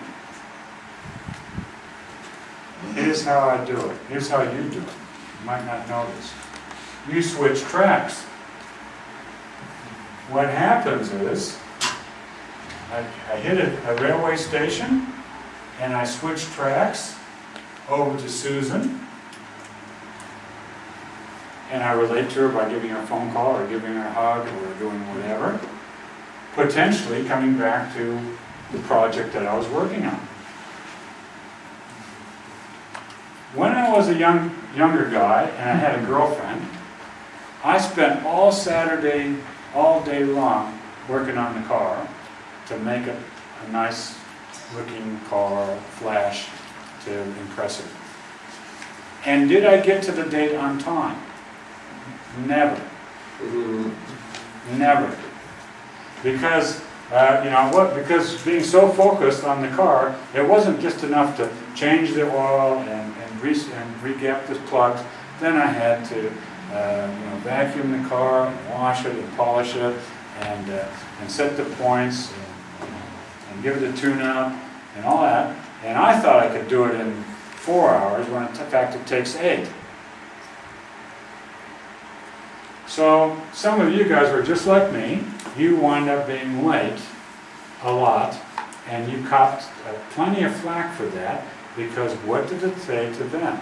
Here's how I do it. Here's how you do it. You might not know this. You switch tracks. What happens is, I hit a railway station, and I switch tracks over to Susan, and I relate to her by giving her a phone call, or giving her a hug, or doing whatever, potentially coming back to the project that I was working on. When I was a younger guy, and I had a girlfriend, I spent all Saturday, all day long, working on the car to make it a nice looking car, flash, to impress her. And did I get to the date on time? Never. Never. Because, you know what, because being so focused on the car, it wasn't just enough to change the oil and re-gap the plugs. Then I had to vacuum the car, and wash it, and polish it, and set the points, and give it a tune-up, and all that. And I thought I could do it in 4 hours, when in fact it takes 8. So some of you guys were just like me. You wind up being late a lot, and you copped plenty of flack for that, because what did it say to them?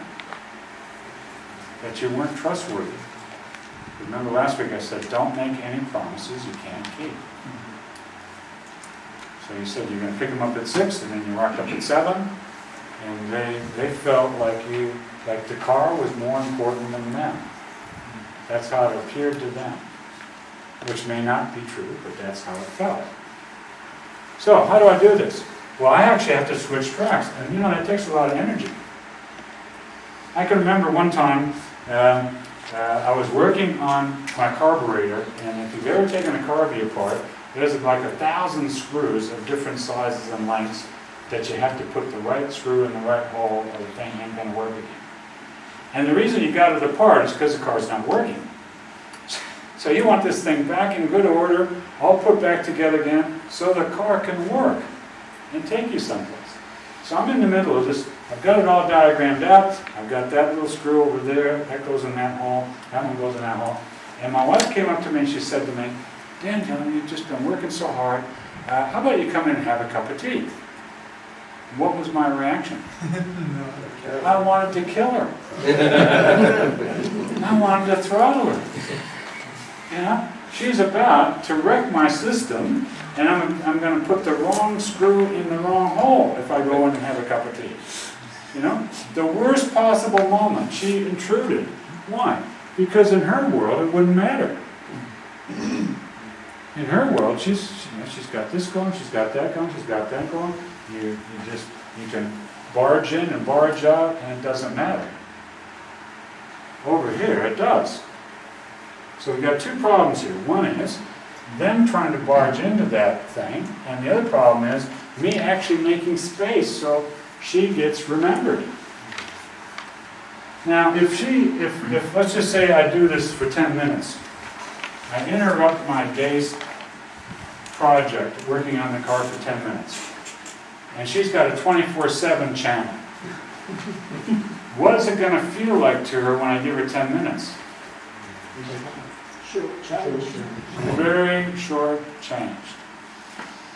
That you weren't trustworthy. Remember last week I said, don't make any promises you can't keep. So you said you're going to pick them up at 6, and then you rocked up at 7, and they felt like the car was more important than them. That's how it appeared to them, which may not be true, but that's how it felt. So how do I do this? Well, I actually have to switch tracks, and you know, that takes a lot of energy. I can remember one time I was working on my carburetor, and if you've ever taken a carburetor apart, there's like 1,000 screws of different sizes and lengths that you have to put the right screw in the right hole, or the thing ain't going to work again. And the reason you got it apart is because the car's not working. So you want this thing back in good order, all put back together again, so the car can work and take you someplace. So I'm in the middle of this. I've got it all diagrammed out. I've got that little screw over there. That goes in that hole. That one goes in that hole. And my wife came up to me and she said to me, "Daniel, you've just been working so hard. How about you come in and have a cup of tea?" What was my reaction? I wanted to kill her. I wanted to throttle her. You know, she's about to wreck my system, and I'm going to put the wrong screw in the wrong hole if I go in and have a cup of tea. You know, the worst possible moment, she intruded. Why? Because in her world, it wouldn't matter. In her world, she's got this going, she's got that going, she's got that going. You can barge in and barge out, and it doesn't matter. Over here, it does. So we've got 2 problems here. One is them trying to barge into that thing, and the other problem is me actually making space so she gets remembered. Now, if let's just say I do this for 10 minutes, I interrupt my day's project working on the car for 10 minutes, and she's got a 24/7 channel. What is it going to feel like to her when I give her 10 minutes? Very short changed.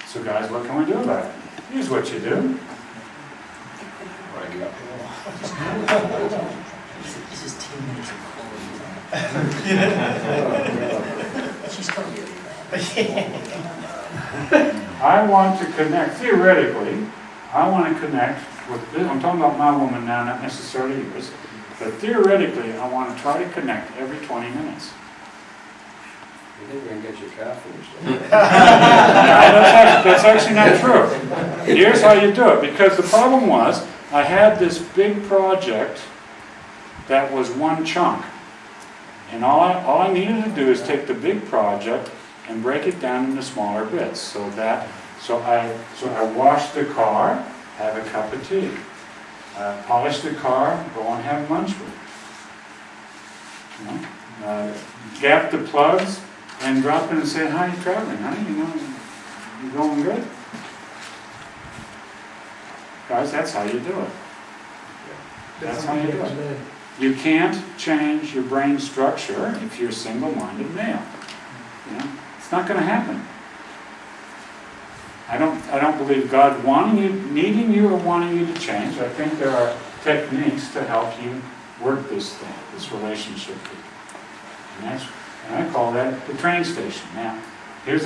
So guys, what can we do about it? Here's what you do. This is 10 minutes of quality time. She's got to I want to connect, theoretically, I want to connect with this. I'm talking about my woman now, not necessarily yours. But theoretically, I want to try to connect every 20 minutes. You think we're going to get your car finished? No, that's actually not true. Here's how you do it. Because the problem was, I had this big project that was one chunk. And all I needed to do is take the big project and break it down into smaller bits. So I wash the car, have a cup of tea. Polish the car, go and have lunch with it. Gap the plugs, and drop in and say, "How are you traveling, honey? You going good?" Guys, that's how you do it. That's how you do it. You can't change your brain structure if you're a single-minded male. You know, it's not going to happen. I don't believe God wanting you, needing you, or wanting you to change. I think there are techniques to help you work this thing, this relationship. And I call that the train station. Now, here's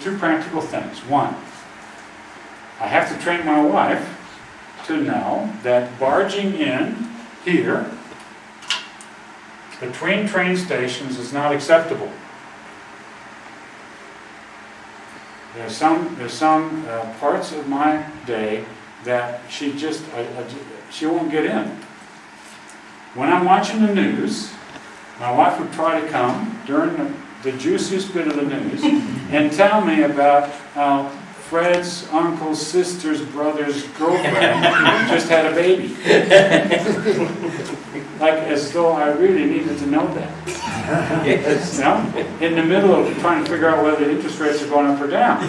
two practical things. One, I have to train my wife to know that barging in here between train stations is not acceptable. There's some parts of my day that she just she won't get in. When I'm watching the news, my wife would try to come during the juiciest bit of the news and tell me about how Fred's uncle's sister's brother's girlfriend just had a baby. Like as though I really needed to know that. Yes. You know? In the middle of trying to figure out whether the interest rates are going up or down. You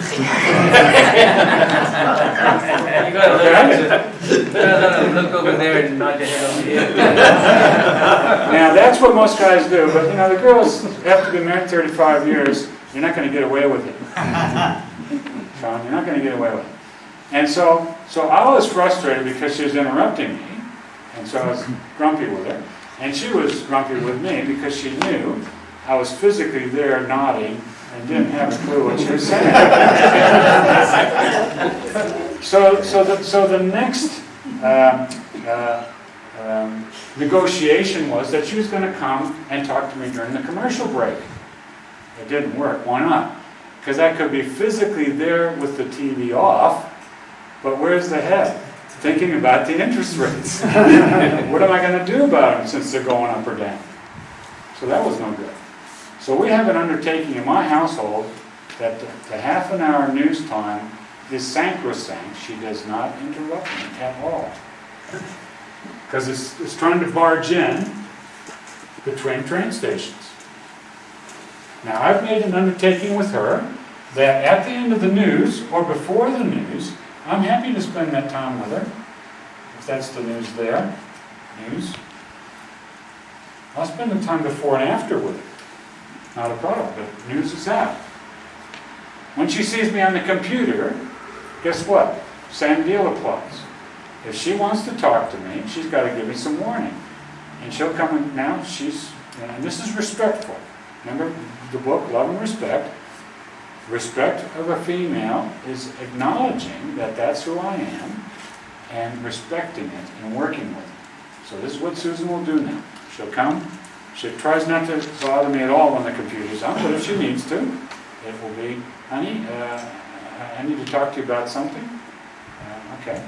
gotta look over there and nod your head over here. Now that's what most guys do, but you know the girls have to be married 35 years. You're not going to get away with it. Sean, you're not going to get away with it. And so I was frustrated because she was interrupting me, and so I was grumpy with her. And she was grumpy with me because she knew I was physically there nodding and didn't have a clue what she was saying. So the next negotiation was that she was going to come and talk to me during the commercial break. It didn't work. Why not? Because I could be physically there with the TV off, but where's the head? Thinking about the interest rates. What am I going to do about them since they're going up or down? So that was no good. So we have an undertaking in my household that the half an hour news time is sacrosanct. She does not interrupt me at all. Because it's trying to barge in between train stations. Now I've made an undertaking with her that at the end of the news or before the news, I'm happy to spend that time with her. If that's the news there, news. I'll spend the time before and after with her. Not a problem, but news is out. When she sees me on the computer, guess what? Same deal applies. If she wants to talk to me, she's got to give me some warning. And she'll come in now, and this is respectful. Remember the book, Love and Respect. Respect of a female is acknowledging that that's who I am and respecting it and working with it. So this is what Susan will do now. She'll come. She tries not to bother me at all when the computer's on, but if she needs to, it will be, honey, I need to talk to you about something. Okay.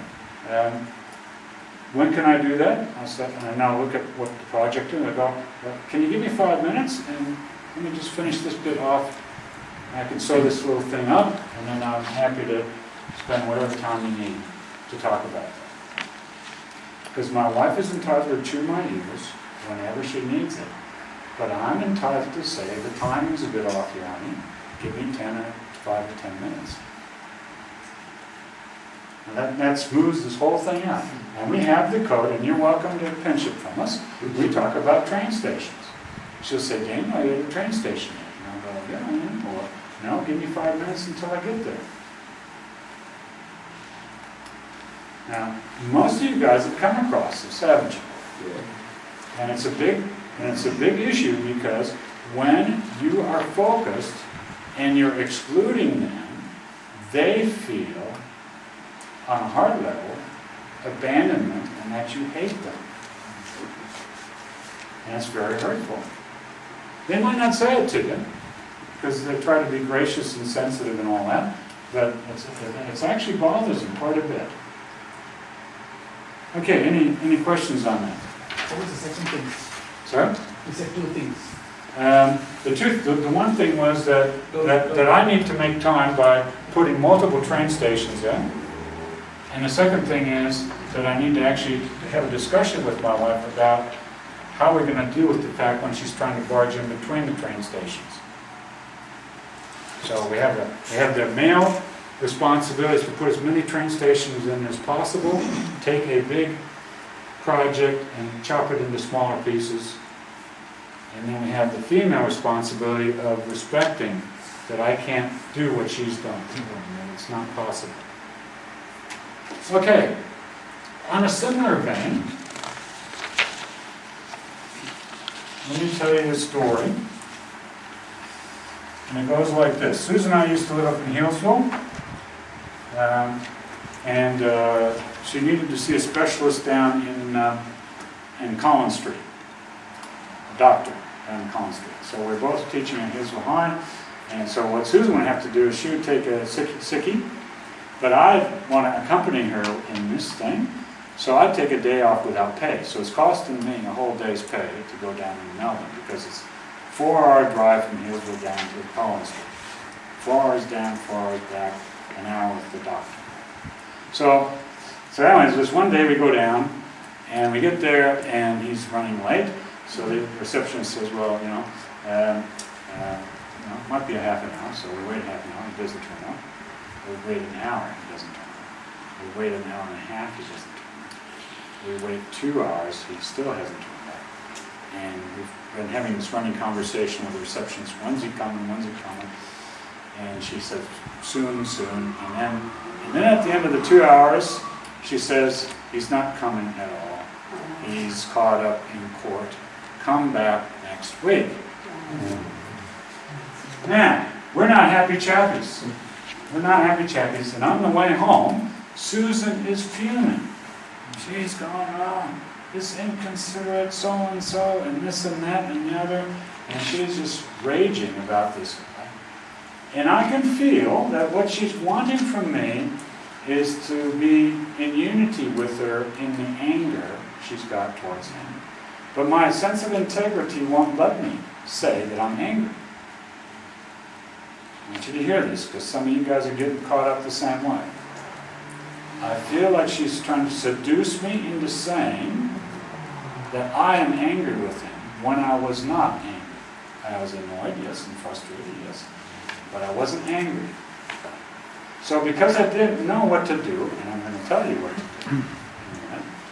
When can I do that? And I now look at what the project is. I go, can you give me 5 minutes? And let me just finish this bit off. I can sew this little thing up, and then I'm happy to spend whatever time you need to talk about it. Because my wife is entitled to chew my ears whenever she needs it. But I'm entitled to say, the timing's a bit off here, honey. Give me 5 to 10 minutes. And that smooths this whole thing out. And we have the code, and you're welcome to pinch it from us. We talk about train stations. She'll say, Daniel, are you at the train station yet? And I'll go, yeah, I am. Or, no, give me 5 minutes until I get there. Now, most of you guys have come across this, haven't you? Yeah. And it's a big issue because when you are focused and you're excluding them, they feel on a heart level abandonment and that you hate them. And it's very hurtful. They might not say it to you because they try to be gracious and sensitive and all that, but it's actually bothers them quite a bit. Okay, any questions on that? What was the second thing? Sorry? You said two things. The one thing was that I need to make time by putting multiple train stations in. And the second thing is that I need to actually have a discussion with my wife about how we're going to deal with the fact when she's trying to barge in between the train stations. So we have the male responsibility is to put as many train stations in as possible, take a big project and chop it into smaller pieces. And then we have the female responsibility of respecting that I can't do what she's done. It's not possible. Okay, on a similar vein, let me tell you a story. And it goes like this. Susan and I used to live up in Healesville. And she needed to see a specialist down in Collins Street. A doctor down in Collins Street. So we're both teaching at Healesville High. And so what Susan would have to do is she would take a sickie, but I'd want to accompany her in this thing. So I'd take a day off without pay. So it's costing me a whole day's pay to go down to Melbourne because it's a 4-hour drive from Healesville down to Collins Street. 4 hours down, 4 hours back, an hour with the doctor. So anyways, this one day we go down and we get there and he's running late. So the receptionist says, well, it might be a half an hour. So we wait a half an hour, he doesn't turn up. We wait an hour, he doesn't turn up. We wait an hour and a half, he doesn't turn up. We wait 2 hours, he still hasn't turned up. And we've been having this running conversation with the receptionist, when's he coming? And she says, soon. And then at the end of the 2 hours, she says, he's not coming at all. He's caught up in court. Come back next week. Man, we're not happy chappies. And on the way home, Susan is fuming. She's going, oh, this inconsiderate so-and-so, and this and that and the other. And she's just raging about this guy. And I can feel that what she's wanting from me is to be in unity with her in the anger she's got towards him. But my sense of integrity won't let me say that I'm angry. I want you to hear this, because some of you guys are getting caught up the same way. I feel like she's trying to seduce me into saying that I am angry with him when I was not angry. I was annoyed, yes, and frustrated, yes, but I wasn't angry. So because I didn't know what to do, and I'm going to tell you what to do,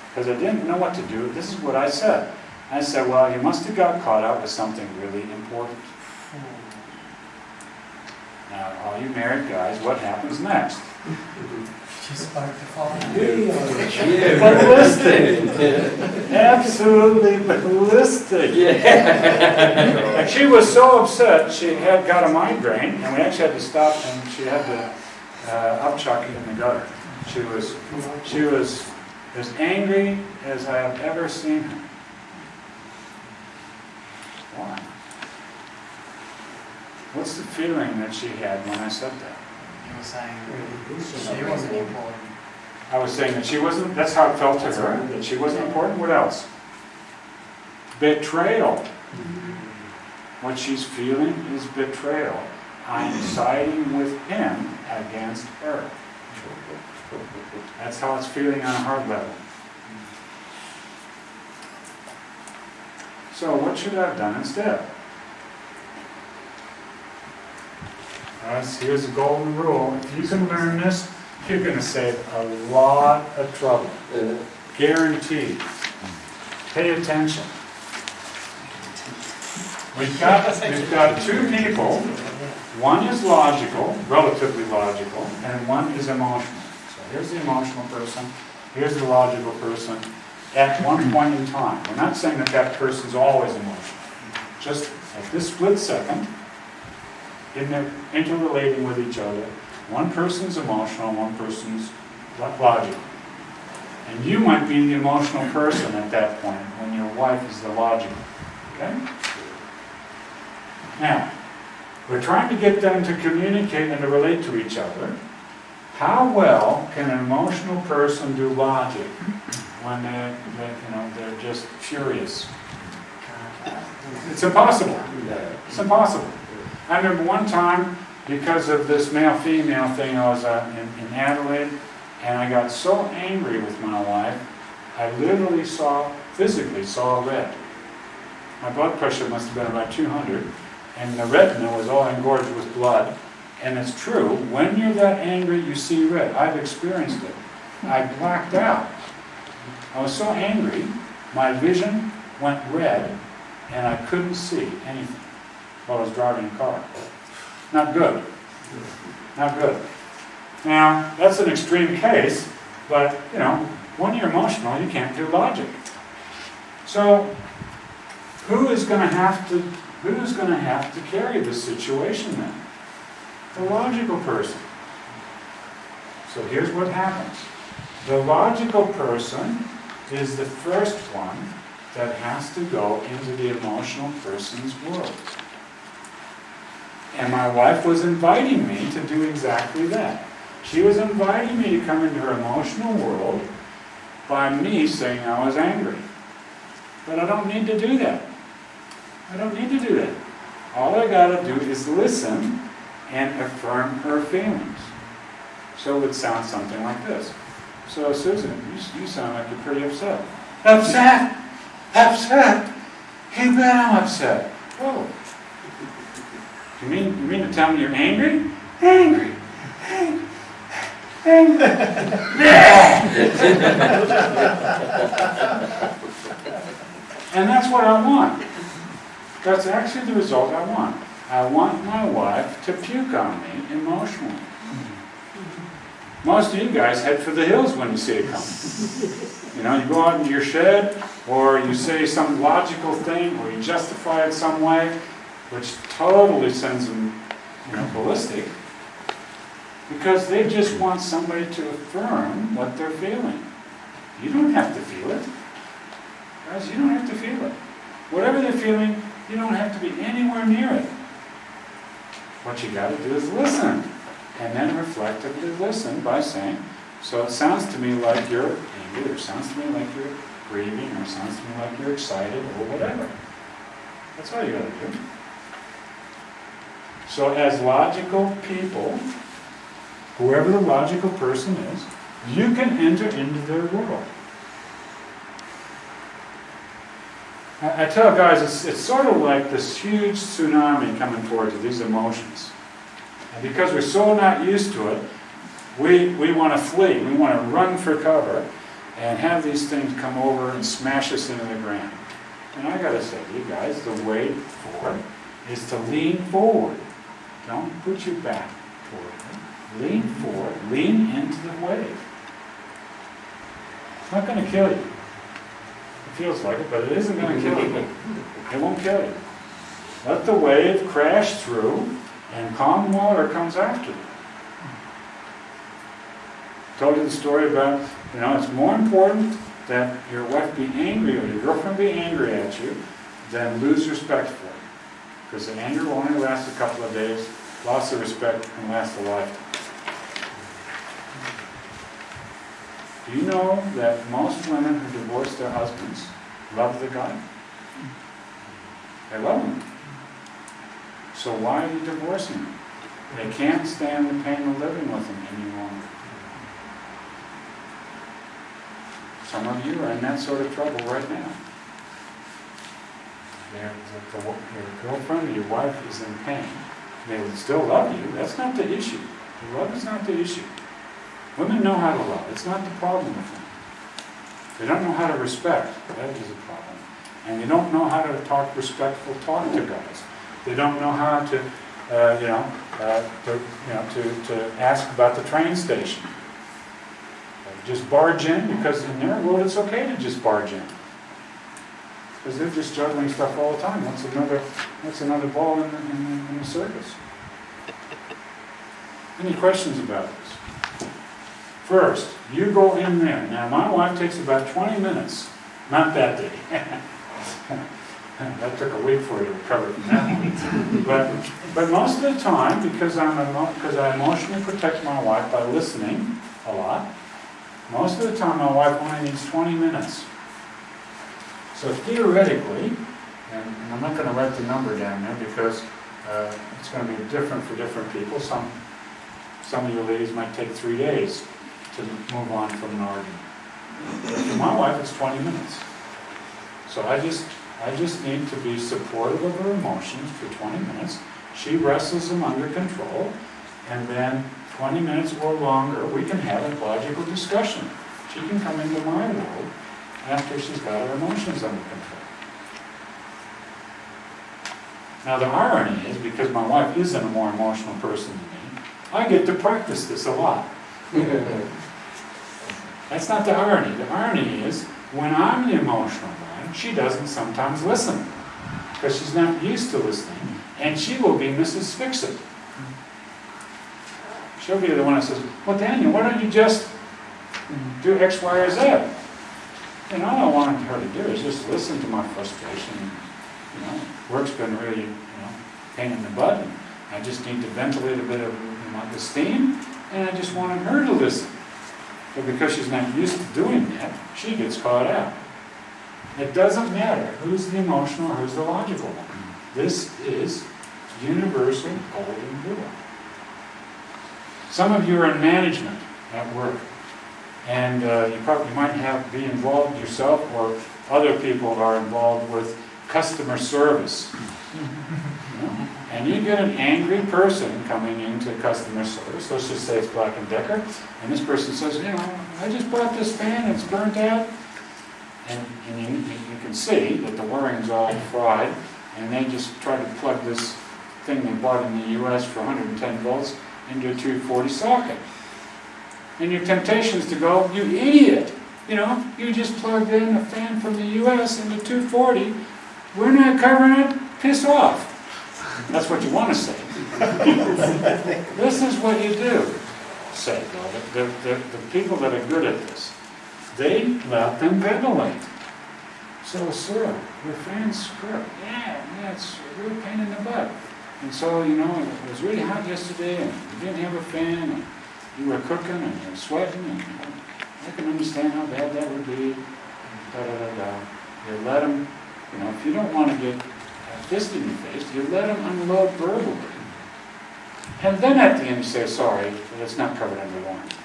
because I didn't know what to do, this is what I said. I said, well, you must have got caught up with something really important. Now, all you married guys, what happens next? She spoke to father. Ballistic. Absolutely ballistic. Yeah. And she was so upset, she had got a migraine, and we actually had to stop, and she had to upchuck it in the gutter. She was as angry as I have ever seen her. Why? What's the feeling that she had when I said that? You were saying she wasn't important. I was saying that she wasn't, that's how it felt to her, that she wasn't important. What else? Betrayal. What she's feeling is betrayal. I'm siding with him against her. That's how it's feeling on a heart level. So what should I have done instead? Here's the golden rule. If you can learn this, you're going to save a lot of trouble. Guaranteed. Pay attention. We've got two people. One is logical, relatively logical, and one is emotional. So here's the emotional person. Here's the logical person. At one point in time. We're not saying that that person's always emotional. Just at this split second, interrelating with each other. One person's emotional, one person's logical. And you might be the emotional person at that point when your wife is the logical. Okay? Now, we're trying to get them to communicate and to relate to each other. How well can an emotional person do logic when they're just furious? It's impossible. It's impossible. I remember one time, because of this male-female thing, I was in Adelaide, and I got so angry with my wife, I literally physically saw red. My blood pressure must have been about 200, and the retina was all engorged with blood. And it's true, when you're that angry, you see red. I've experienced it. I blacked out. I was so angry, my vision went red, and I couldn't see anything while I was driving a car. Not good. Not good. Now, that's an extreme case, but, you know, when you're emotional, you can't do logic. So, who's going to have to carry this situation then? The logical person. So here's what happens. The logical person is the first one that has to go into the emotional person's world. And my wife was inviting me to do exactly that. She was inviting me to come into her emotional world by me saying I was angry. But I don't need to do that. I don't need to do that. All I gotta do is listen and affirm her feelings. So it would sound something like this. So Susan, you sound like you're pretty upset. Upset? Upset? You bet I'm upset. Oh. You mean to tell me you're angry? Angry. Angry. And that's what I want. That's actually the result I want. I want my wife to puke on me emotionally. Most of you guys head for the hills when you see it coming. You know, you go out into your shed, or you say some logical thing, or you justify it some way, which totally sends them, you know, ballistic, because they just want somebody to affirm what they're feeling. You don't have to feel it. Guys, you don't have to feel it. Whatever they're feeling, you don't have to be anywhere near it. What you got to do is listen. And then reflectively listen by saying, so it sounds to me like you're angry, or sounds to me like you're grieving, or sounds to me like you're excited, or whatever. That's all you got to do. So as logical people, whoever the logical person is, you can enter into their world. I tell guys, it's sort of like this huge tsunami coming towards you, these emotions. And because we're so not used to it, we want to flee. We want to run for cover and have these things come over and smash us into the ground. And I got to say to you guys, the way forward is to lean forward. Don't put your back toward it. Lean forward. Lean into the wave. It's not going to kill you. It feels like it, but it isn't going to kill you. It won't kill you. Let the wave crash through, and calm water comes after you. Told you the story about, you know, it's more important that your wife be angry or your girlfriend be angry at you than lose respect for you. Because the anger will only last a couple of days. Loss of respect can last a lifetime. Do you know that most women who divorce their husbands love the guy? They love him. So why are you divorcing him? They can't stand the pain of living with him any longer. Some of you are in that sort of trouble right now. Your girlfriend or your wife is in pain. They would still love you. That's not the issue. The love is not the issue. Women know how to love. It's not the problem with them. They don't know how to respect. That is a problem. And they don't know how to talk respectful talk to guys. They don't know how to, to ask about the train station. Just barge in, because in their world it's okay to just barge in. Because they're just juggling stuff all the time. That's another ball in the circus. Any questions about this? First, you go in there. Now, my wife takes about 20 minutes. Not that day. That took a week for you to recover from that one. But most of the time, because I emotionally protect my wife by listening a lot, most of the time my wife only needs 20 minutes. So theoretically, and I'm not going to write the number down there because it's going to be different for different people. Some of you ladies might take 3 days to move on from an argument. But for my wife, it's 20 minutes. So I just need to be supportive of her emotions for 20 minutes. She wrestles them under control, and then 20 minutes or longer, we can have a logical discussion. She can come into my world, after she's got her emotions under control. Now the irony is, because my wife isn't a more emotional person than me, I get to practice this a lot. That's not the irony. The irony is, when I'm the emotional one, she doesn't sometimes listen, because she's not used to listening, and she will be Mrs. Fix-It. She'll be the one that says, well, Daniel, why don't you just do X, Y, or Z? And all I want her to do is just listen to my frustration. You know, work's been really, pain in the butt, and I just need to ventilate a bit of the steam, and I just wanted her to listen. But because she's not used to doing that, she gets caught out. It doesn't matter who's the emotional or who's the logical one. This is universal golden rule. Some of you are in management at work, and you might be involved yourself, or other people are involved with customer service. And you get an angry person coming into customer service. Let's just say it's Black & Decker, and this person says, I just bought this fan, it's burnt out. And you can see that the wiring's all fried, and they just try to plug this thing they bought in the US for 110 volts into a 240 socket. And your temptation is to go, you idiot! You just plugged in a fan from the US into 240. We're not covering it. Piss off. That's what you want to say. This is what you do. Say, though, the people that are good at this, they let them ventilate. So, sir, your fan's screwed. Yeah, it's a real pain in the butt. And so, it was really hot yesterday, and you didn't have a fan, and you were cooking, and you were sweating, and I can understand how bad that would be. You let them, if you don't want to get a fist in your face, you let them unload verbally. And then at the end you say, sorry, but it's not covered under warranty.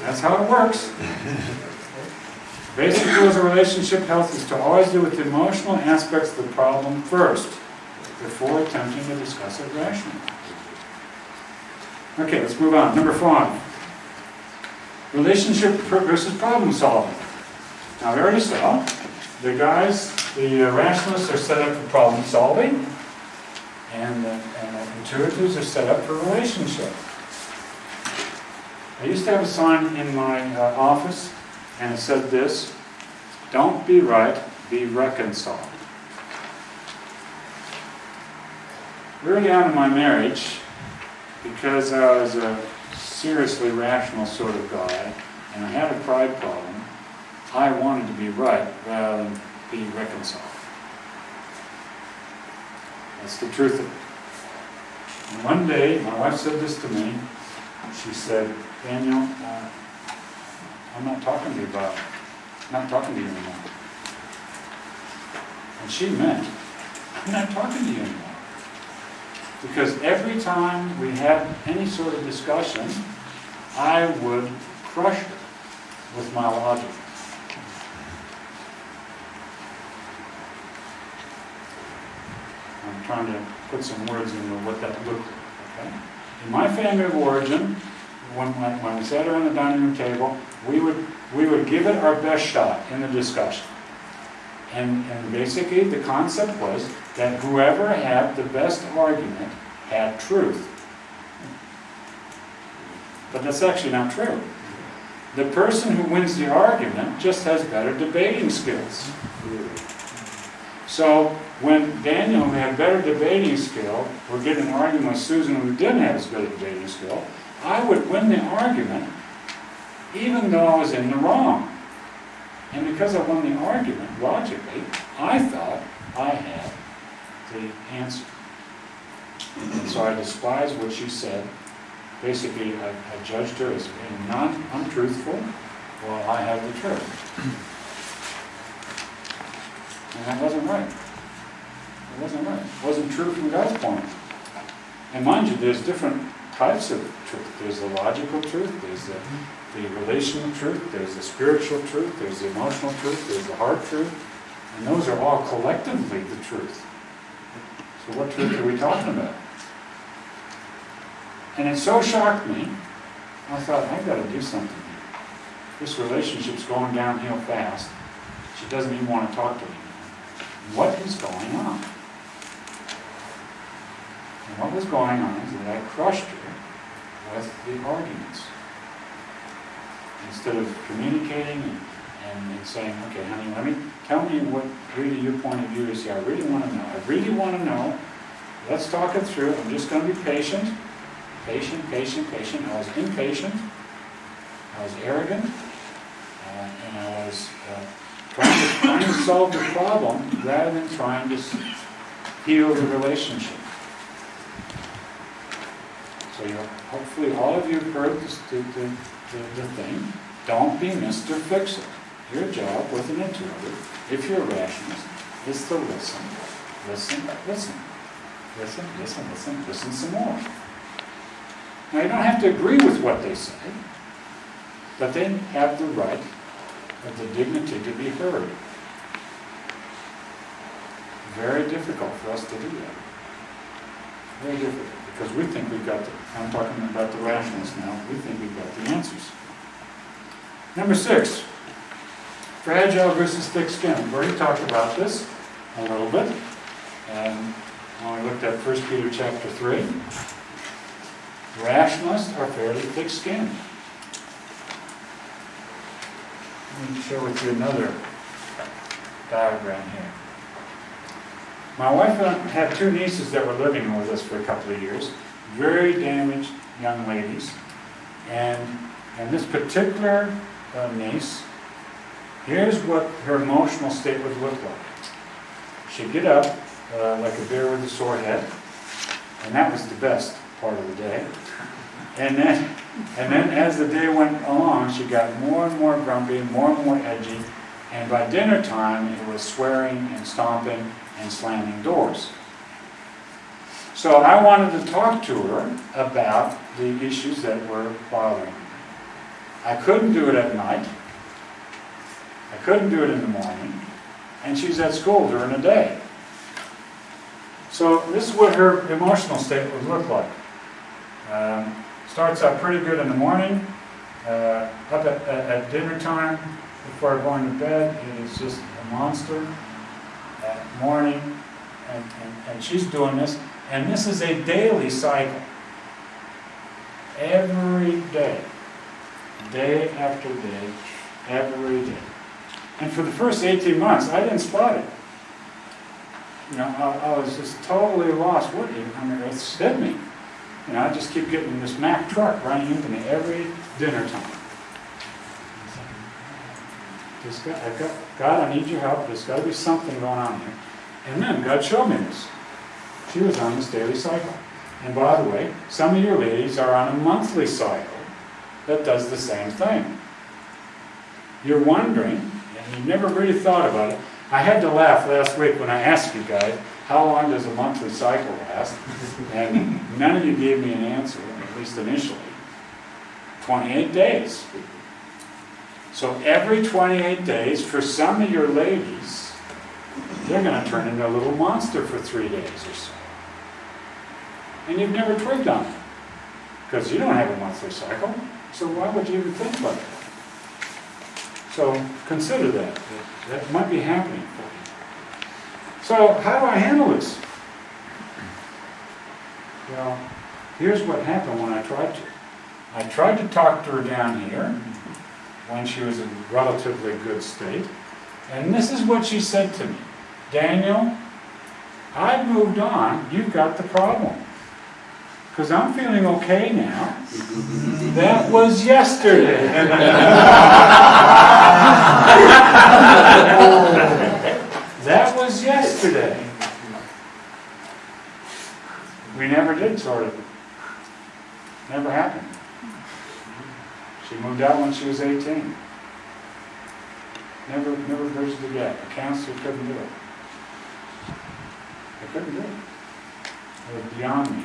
That's how it works. Basic rules of relationship health is to always deal with the emotional aspects of the problem first, before attempting to discuss it rationally. Okay, let's move on. Number 5. Relationship versus problem solving. Now we already saw, the rationalists are set up for problem solving, and the intuitives are set up for relationship. I used to have a sign in my office, and it said this: don't be right, be reconciled. Early on in my marriage, because I was a seriously rational sort of guy, and I had a pride problem, I wanted to be right rather than be reconciled. That's the truth of it. And one day, my wife said this to me. She said, Daniel, I'm not talking to you anymore. And she meant, I'm not talking to you anymore. Because every time we had any sort of discussion, I would crush her with my logic. I'm trying to put some words into what that looked like. Okay? In my family of origin, when we sat around the dining room table, we would give it our best shot in the discussion. And basically the concept was that whoever had the best argument had truth. But that's actually not true. The person who wins the argument just has better debating skills. So when Daniel, who had better debating skill, would get in an argument with Susan, who didn't have as good a debating skill, I would win the argument even though I was in the wrong. And because I won the argument, logically, I thought I had the answer. And so I despised what she said. Basically, I judged her as being not untruthful, while I had the truth. And that wasn't right. It wasn't right. It wasn't true from God's point. And mind you, there's different types of truth. There's the logical truth, there's the relational truth, there's the spiritual truth, there's the emotional truth, there's the heart truth. And those are all collectively the truth. So what truth are we talking about? And it so shocked me, I thought, I've got to do something here. This relationship's going downhill fast. She doesn't even want to talk to me. What is going on? And what was going on is that I crushed her with the arguments. Instead of communicating and saying, okay, honey, tell me what really your point of view is here. I really want to know. I really want to know. Let's talk it through. I'm just going to be patient. Patient. I was impatient. I was arrogant. And I was trying to solve the problem rather than trying to heal the relationship. So hopefully all of you have heard the thing. Don't be Mr. Fix-It. Your job with an interview, if you're a rationalist, is to listen some more. Now you don't have to agree with what they say, but they have the right of the dignity to be heard. Very difficult for us to do that. Very difficult, because we think we've got I'm talking about the rationalists now, we think we've got the answers. Number 6, fragile versus thick skin. We've already talked about this a little bit. And when we looked at 1 Peter chapter 3, rationalists are fairly thick-skinned. Let me share with you another diagram here. My wife had 2 nieces that were living with us for a couple of years, very damaged young ladies, and this particular niece, here's what her emotional state would look like. She'd get up like a bear with a sore head, and that was the best part of the day. And then as the day went along, she got more and more grumpy, more and more edgy, and by dinner time it was swearing and stomping and slamming doors. So I wanted to talk to her about the issues that were bothering her. I couldn't do it at night. I couldn't do it in the morning. And she's at school during the day. So this is what her emotional state would look like. Starts out pretty good in the morning. Up at dinner time, before going to bed, it is just a monster. At morning, and she's doing this. And this is a daily cycle. Every day. Day after day. Every day. And for the first 18 months, I didn't spot it. You know, I was just totally lost. What on earth hit me? You know, I just keep getting this Mack truck running into me every dinner time. God, I need your help. There's got to be something going on here. And then God showed me this. She was on this daily cycle. And by the way, some of your ladies are on a monthly cycle that does the same thing. You're wondering, and you've never really thought about it. I had to laugh last week when I asked you guys, how long does a monthly cycle last? And none of you gave me an answer, at least initially. 28 days. So every 28 days, for some of your ladies, they're going to turn into a little monster for 3 days or so. And you've never twigged on it, because you don't have a monthly cycle, so why would you even think about it? So consider that. That might be happening for you. So how do I handle this? Well, here's what happened when I tried to. I tried to talk to her down here when she was in a relatively good state. And this is what she said to me. Daniel, I've moved on. You've got the problem. Because I'm feeling okay now. That was yesterday. That was yesterday. We never did sort of. Never happened. She moved out when she was 18. Never bridged the gap. A counselor couldn't do it. They couldn't do it. It was beyond me.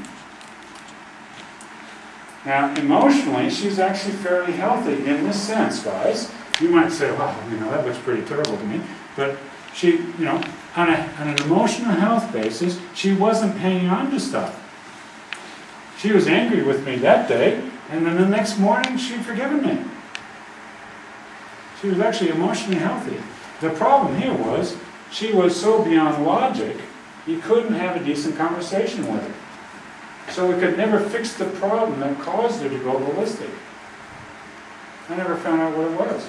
Now, emotionally, she's actually fairly healthy in this sense, guys. You might say, well, you know, that looks pretty terrible to me. But she, you know, on an emotional health basis, she wasn't hanging on to stuff. She was angry with me that day, and then the next morning she'd forgiven me. She was actually emotionally healthy. The problem here was, she was so beyond logic, you couldn't have a decent conversation with her. So we could never fix the problem that caused her to go ballistic. I never found out what it was.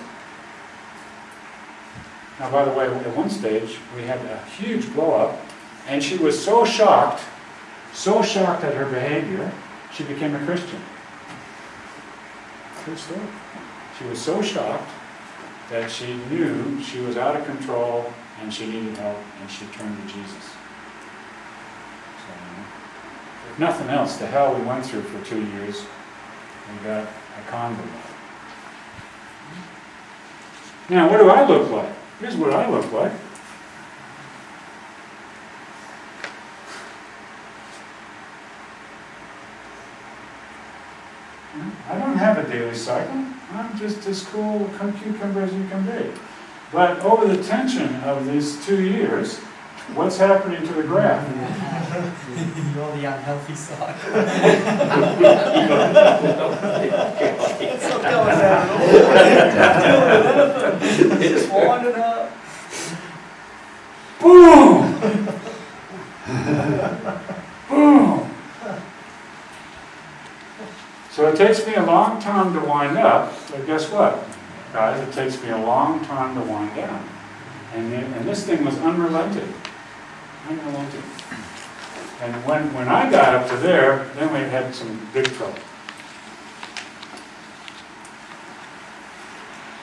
Now, by the way, at one stage, we had a huge blow-up, and she was so shocked at her behavior, she became a Christian. True story. She was so shocked that she knew she was out of control and she needed help, and she turned to Jesus. So, if nothing else, the hell we went through for 2 years, we got a convert. Now, what do I look like? Here's what I look like. I don't have a daily cycle. I'm just as cool a cucumber as you can be. But over the tension of these 2 years, what's happening to the graph? You're the unhealthy side. It's not going down at all. It's winding up. Boom! Boom! So it takes me a long time to wind up, but guess what, guys? It takes me a long time to wind down. And this thing was unrelenting. Unrelenting. And when I got up to there, then we had some big trouble.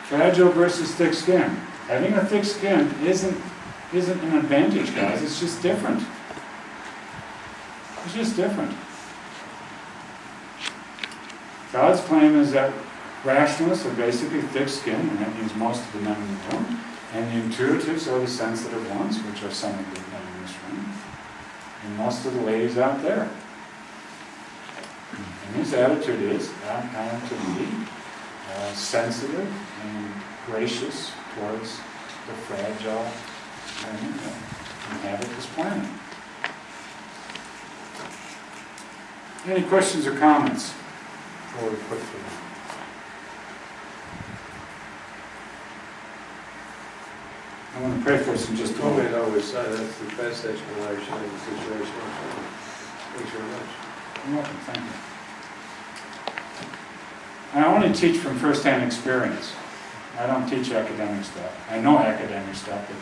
Fragile versus thick skin. Having a thick skin isn't an advantage, guys. It's just different. It's just different. God's claim is that rationalists are basically thick-skinned, and that means most of the men in the room, and the intuitives are the sensitive ones, which are some of the men in this room, and most of the ladies out there. And his attitude is, I am to be sensitive and gracious towards the fragile women that inhabit this planet. Any questions or comments before we put through? I want to pray for us in just a moment. Comment I would say that's the best explanation of the situation. Thanks very much. You're welcome, thank you. I only teach from first-hand experience. I don't teach academic stuff. I know academic stuff, but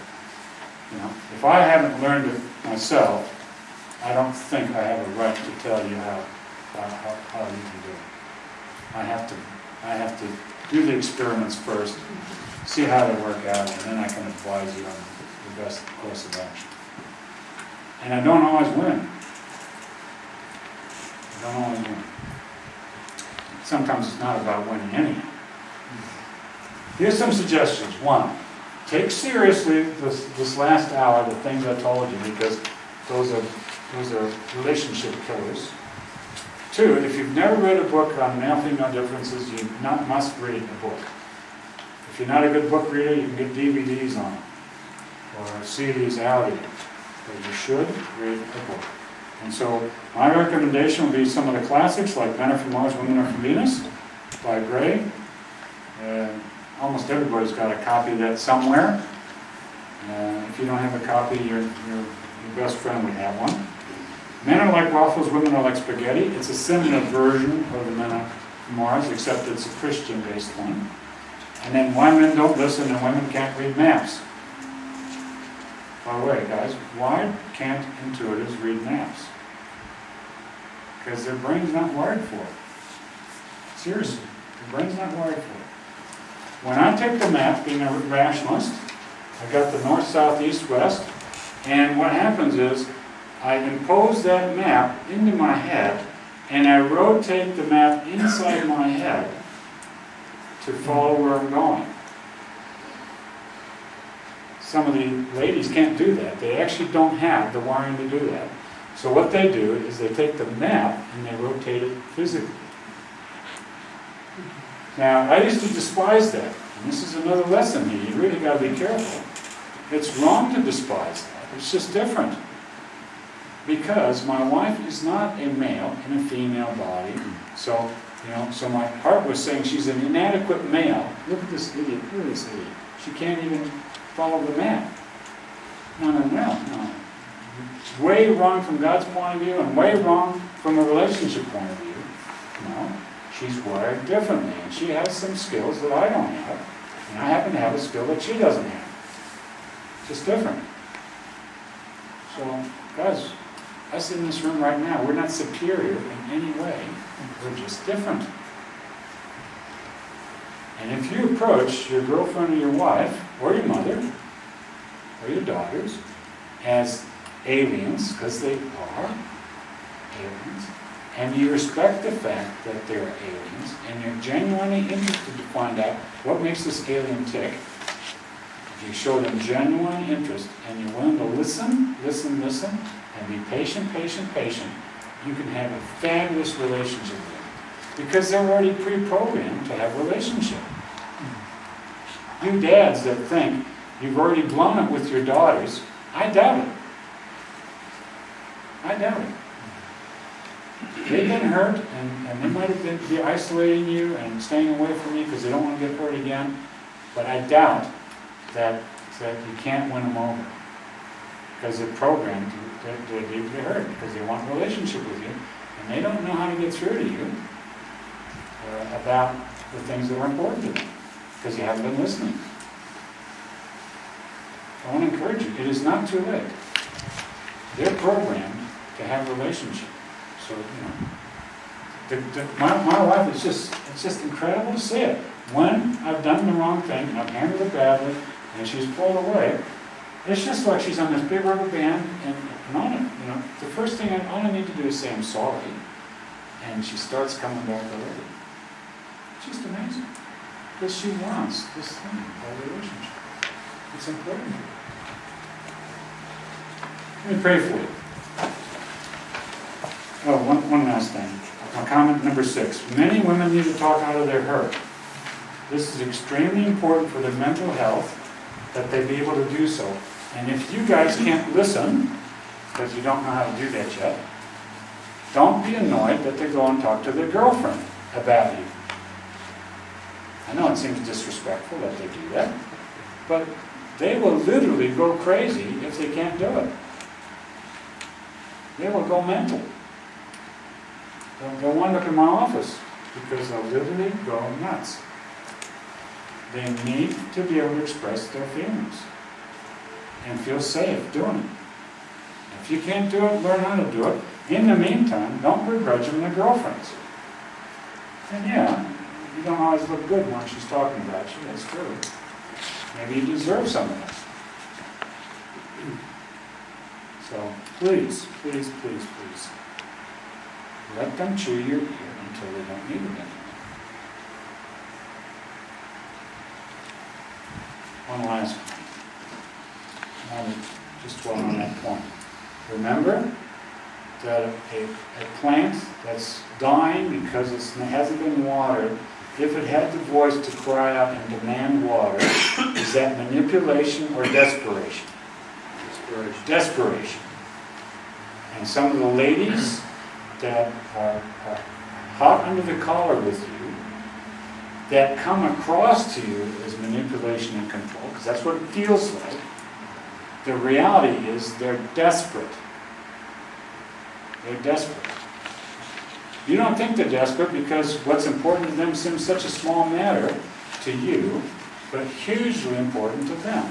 if I haven't learned it myself, I don't think I have a right to tell you how you can do it. I have to do the experiments first, see how they work out, and then I can advise you on the best course of action. And I don't always win. I don't always win. Sometimes it's not about winning anyhow. Here's some suggestions. 1, take seriously this last hour, the things I told you, because those are relationship killers. 2, if you've never read a book on male-female differences, you must read a book. If you're not a good book reader, you can get DVDs on it, or CDs out of it. But you should read a book. And so my recommendation would be some of the classics, like Men Are From Mars, Women Are From Venus, by Gray. Almost everybody's got a copy of that somewhere. If you don't have a copy, your best friend would have one. Men Are Like Waffles, Women Are Like Spaghetti. It's a similar version of the Men Are From Mars, except it's a Christian-based one. And then Why Men Don't Listen and Women Can't Read Maps. By the way, guys, why can't intuitives read maps? Because their brain's not wired for it. Seriously, their brain's not wired for it. When I take the map, being a rationalist, I got the north, south, east, west, and what happens is I impose that map into my head, and I rotate the map inside my head to follow where I'm going. Some of the ladies can't do that. They actually don't have the wiring to do that. So what they do is they take the map and they rotate it physically. Now, I used to despise that. And this is another lesson here. You really got to be careful. It's wrong to despise that. It's just different. Because my wife is not a male in a female body. So, so my heart was saying she's an inadequate male. Look at this idiot, look at this idiot. She can't even follow the map. No. It's way wrong from God's point of view and way wrong from a relationship point of view. No, she's wired differently and she has some skills that I don't have. And I happen to have a skill that she doesn't have. Just different. So, guys, us in this room right now, we're not superior in any way. We're just different. And if you approach your girlfriend or your wife, or your mother, or your daughters, as aliens, because they are aliens, and you respect the fact that they're aliens, and you're genuinely interested to find out what makes this alien tick, if you show them genuine interest, and you're willing to listen, and be patient, you can have a fabulous relationship with them. Because they're already pre-programmed to have a relationship. You dads that think you've already blown it with your daughters, I doubt it. They've been hurt, and they might have be isolating you and staying away from you because they don't want to get hurt again. But I doubt that you can't win them over. Because they're programmed to leave you hurt, because they want a relationship with you, and they don't know how to get through to you about the things that are important to them, because you haven't been listening. I want to encourage you, it is not too late. They're programmed to have a relationship. So, my wife, it's just incredible to see it. When I've done the wrong thing, I've handled it badly, and she's pulled away, it's just like she's on this big rubber band, and on it, the first thing, all I need to do is say I'm sorry, and she starts coming back already. It's just amazing. Because she wants this thing called relationship. It's important. Let me pray for you. Oh, one last thing. Comment number 6. Many women need to talk out of their hurt. This is extremely important for their mental health, that they be able to do so. And if you guys can't listen, because you don't know how to do that yet, don't be annoyed that they go and talk to their girlfriend about you. I know it seems disrespectful that they do that, but they will literally go crazy if they can't do it. They will go mental. They'll wind up in my office because they'll literally go nuts. They need to be able to express their feelings and feel safe doing it. If you can't do it, learn how to do it. In the meantime, don't begrudge them their girlfriends. And yeah, you don't always look good when she's talking about you, that's true. Maybe you deserve some of that. So please, let them chew your ear until they don't need it anymore. One last point. I want to just dwell on that point. Remember that a plant that's dying because it hasn't been watered, if it had the voice to cry out and demand water, is that manipulation or desperation? Desperation. And some of the ladies that are hot under the collar with you, that come across to you as manipulation and control, because that's what it feels like, the reality is they're desperate. They're desperate. You don't think they're desperate because what's important to them seems such a small matter to you, but hugely important to them.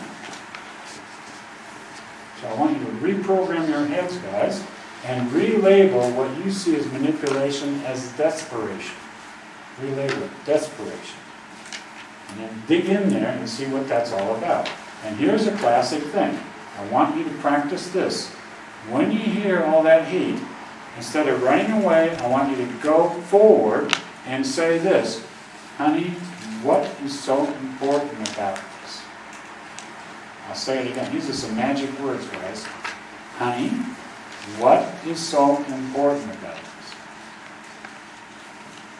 So I want you to reprogram your heads, guys, and relabel what you see as manipulation as desperation. Relabel it, desperation. And then dig in there and see what that's all about. And here's a classic thing. I want you to practice this. When you hear all that heat, instead of running away, I want you to go forward and say this. Honey, what is so important about this? I'll say it again. These are some magic words, guys. Honey, what is so important about this?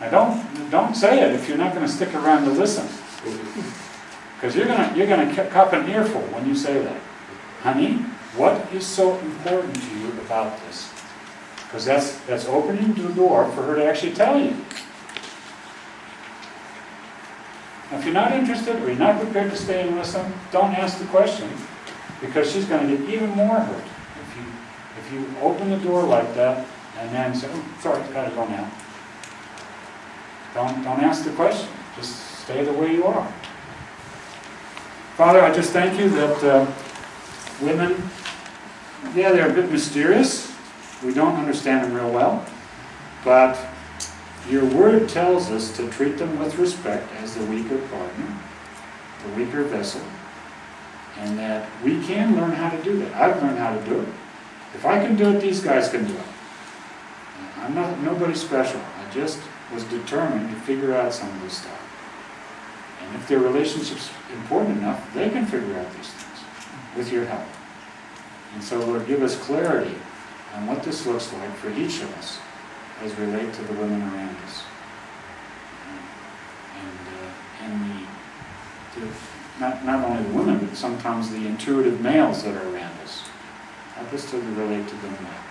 Now don't say it if you're not going to stick around to listen. Because you're going to cup an earful when you say that. Honey, what is so important to you about this? Because that's opening the door for her to actually tell you. Now, if you're not interested or you're not prepared to stay and listen, don't ask the question, because she's going to get even more hurt if you open the door like that and then say, "Oh, sorry, gotta go now." Don't ask the question. Just stay the way you are. Father, I just thank you that women, yeah, they're a bit mysterious. We don't understand them real well, but your word tells us to treat them with respect as the weaker partner, the weaker vessel, and that we can learn how to do that. I've learned how to do it. If I can do it, these guys can do it. I'm not nobody special. I just was determined to figure out some of this stuff. And if their relationship's important enough, they can figure out these things with your help. And so, Lord, give us clarity on what this looks like for each of us as relate to the women around us. And not only the women, but sometimes the intuitive males that are around us. Help us to relate to them well.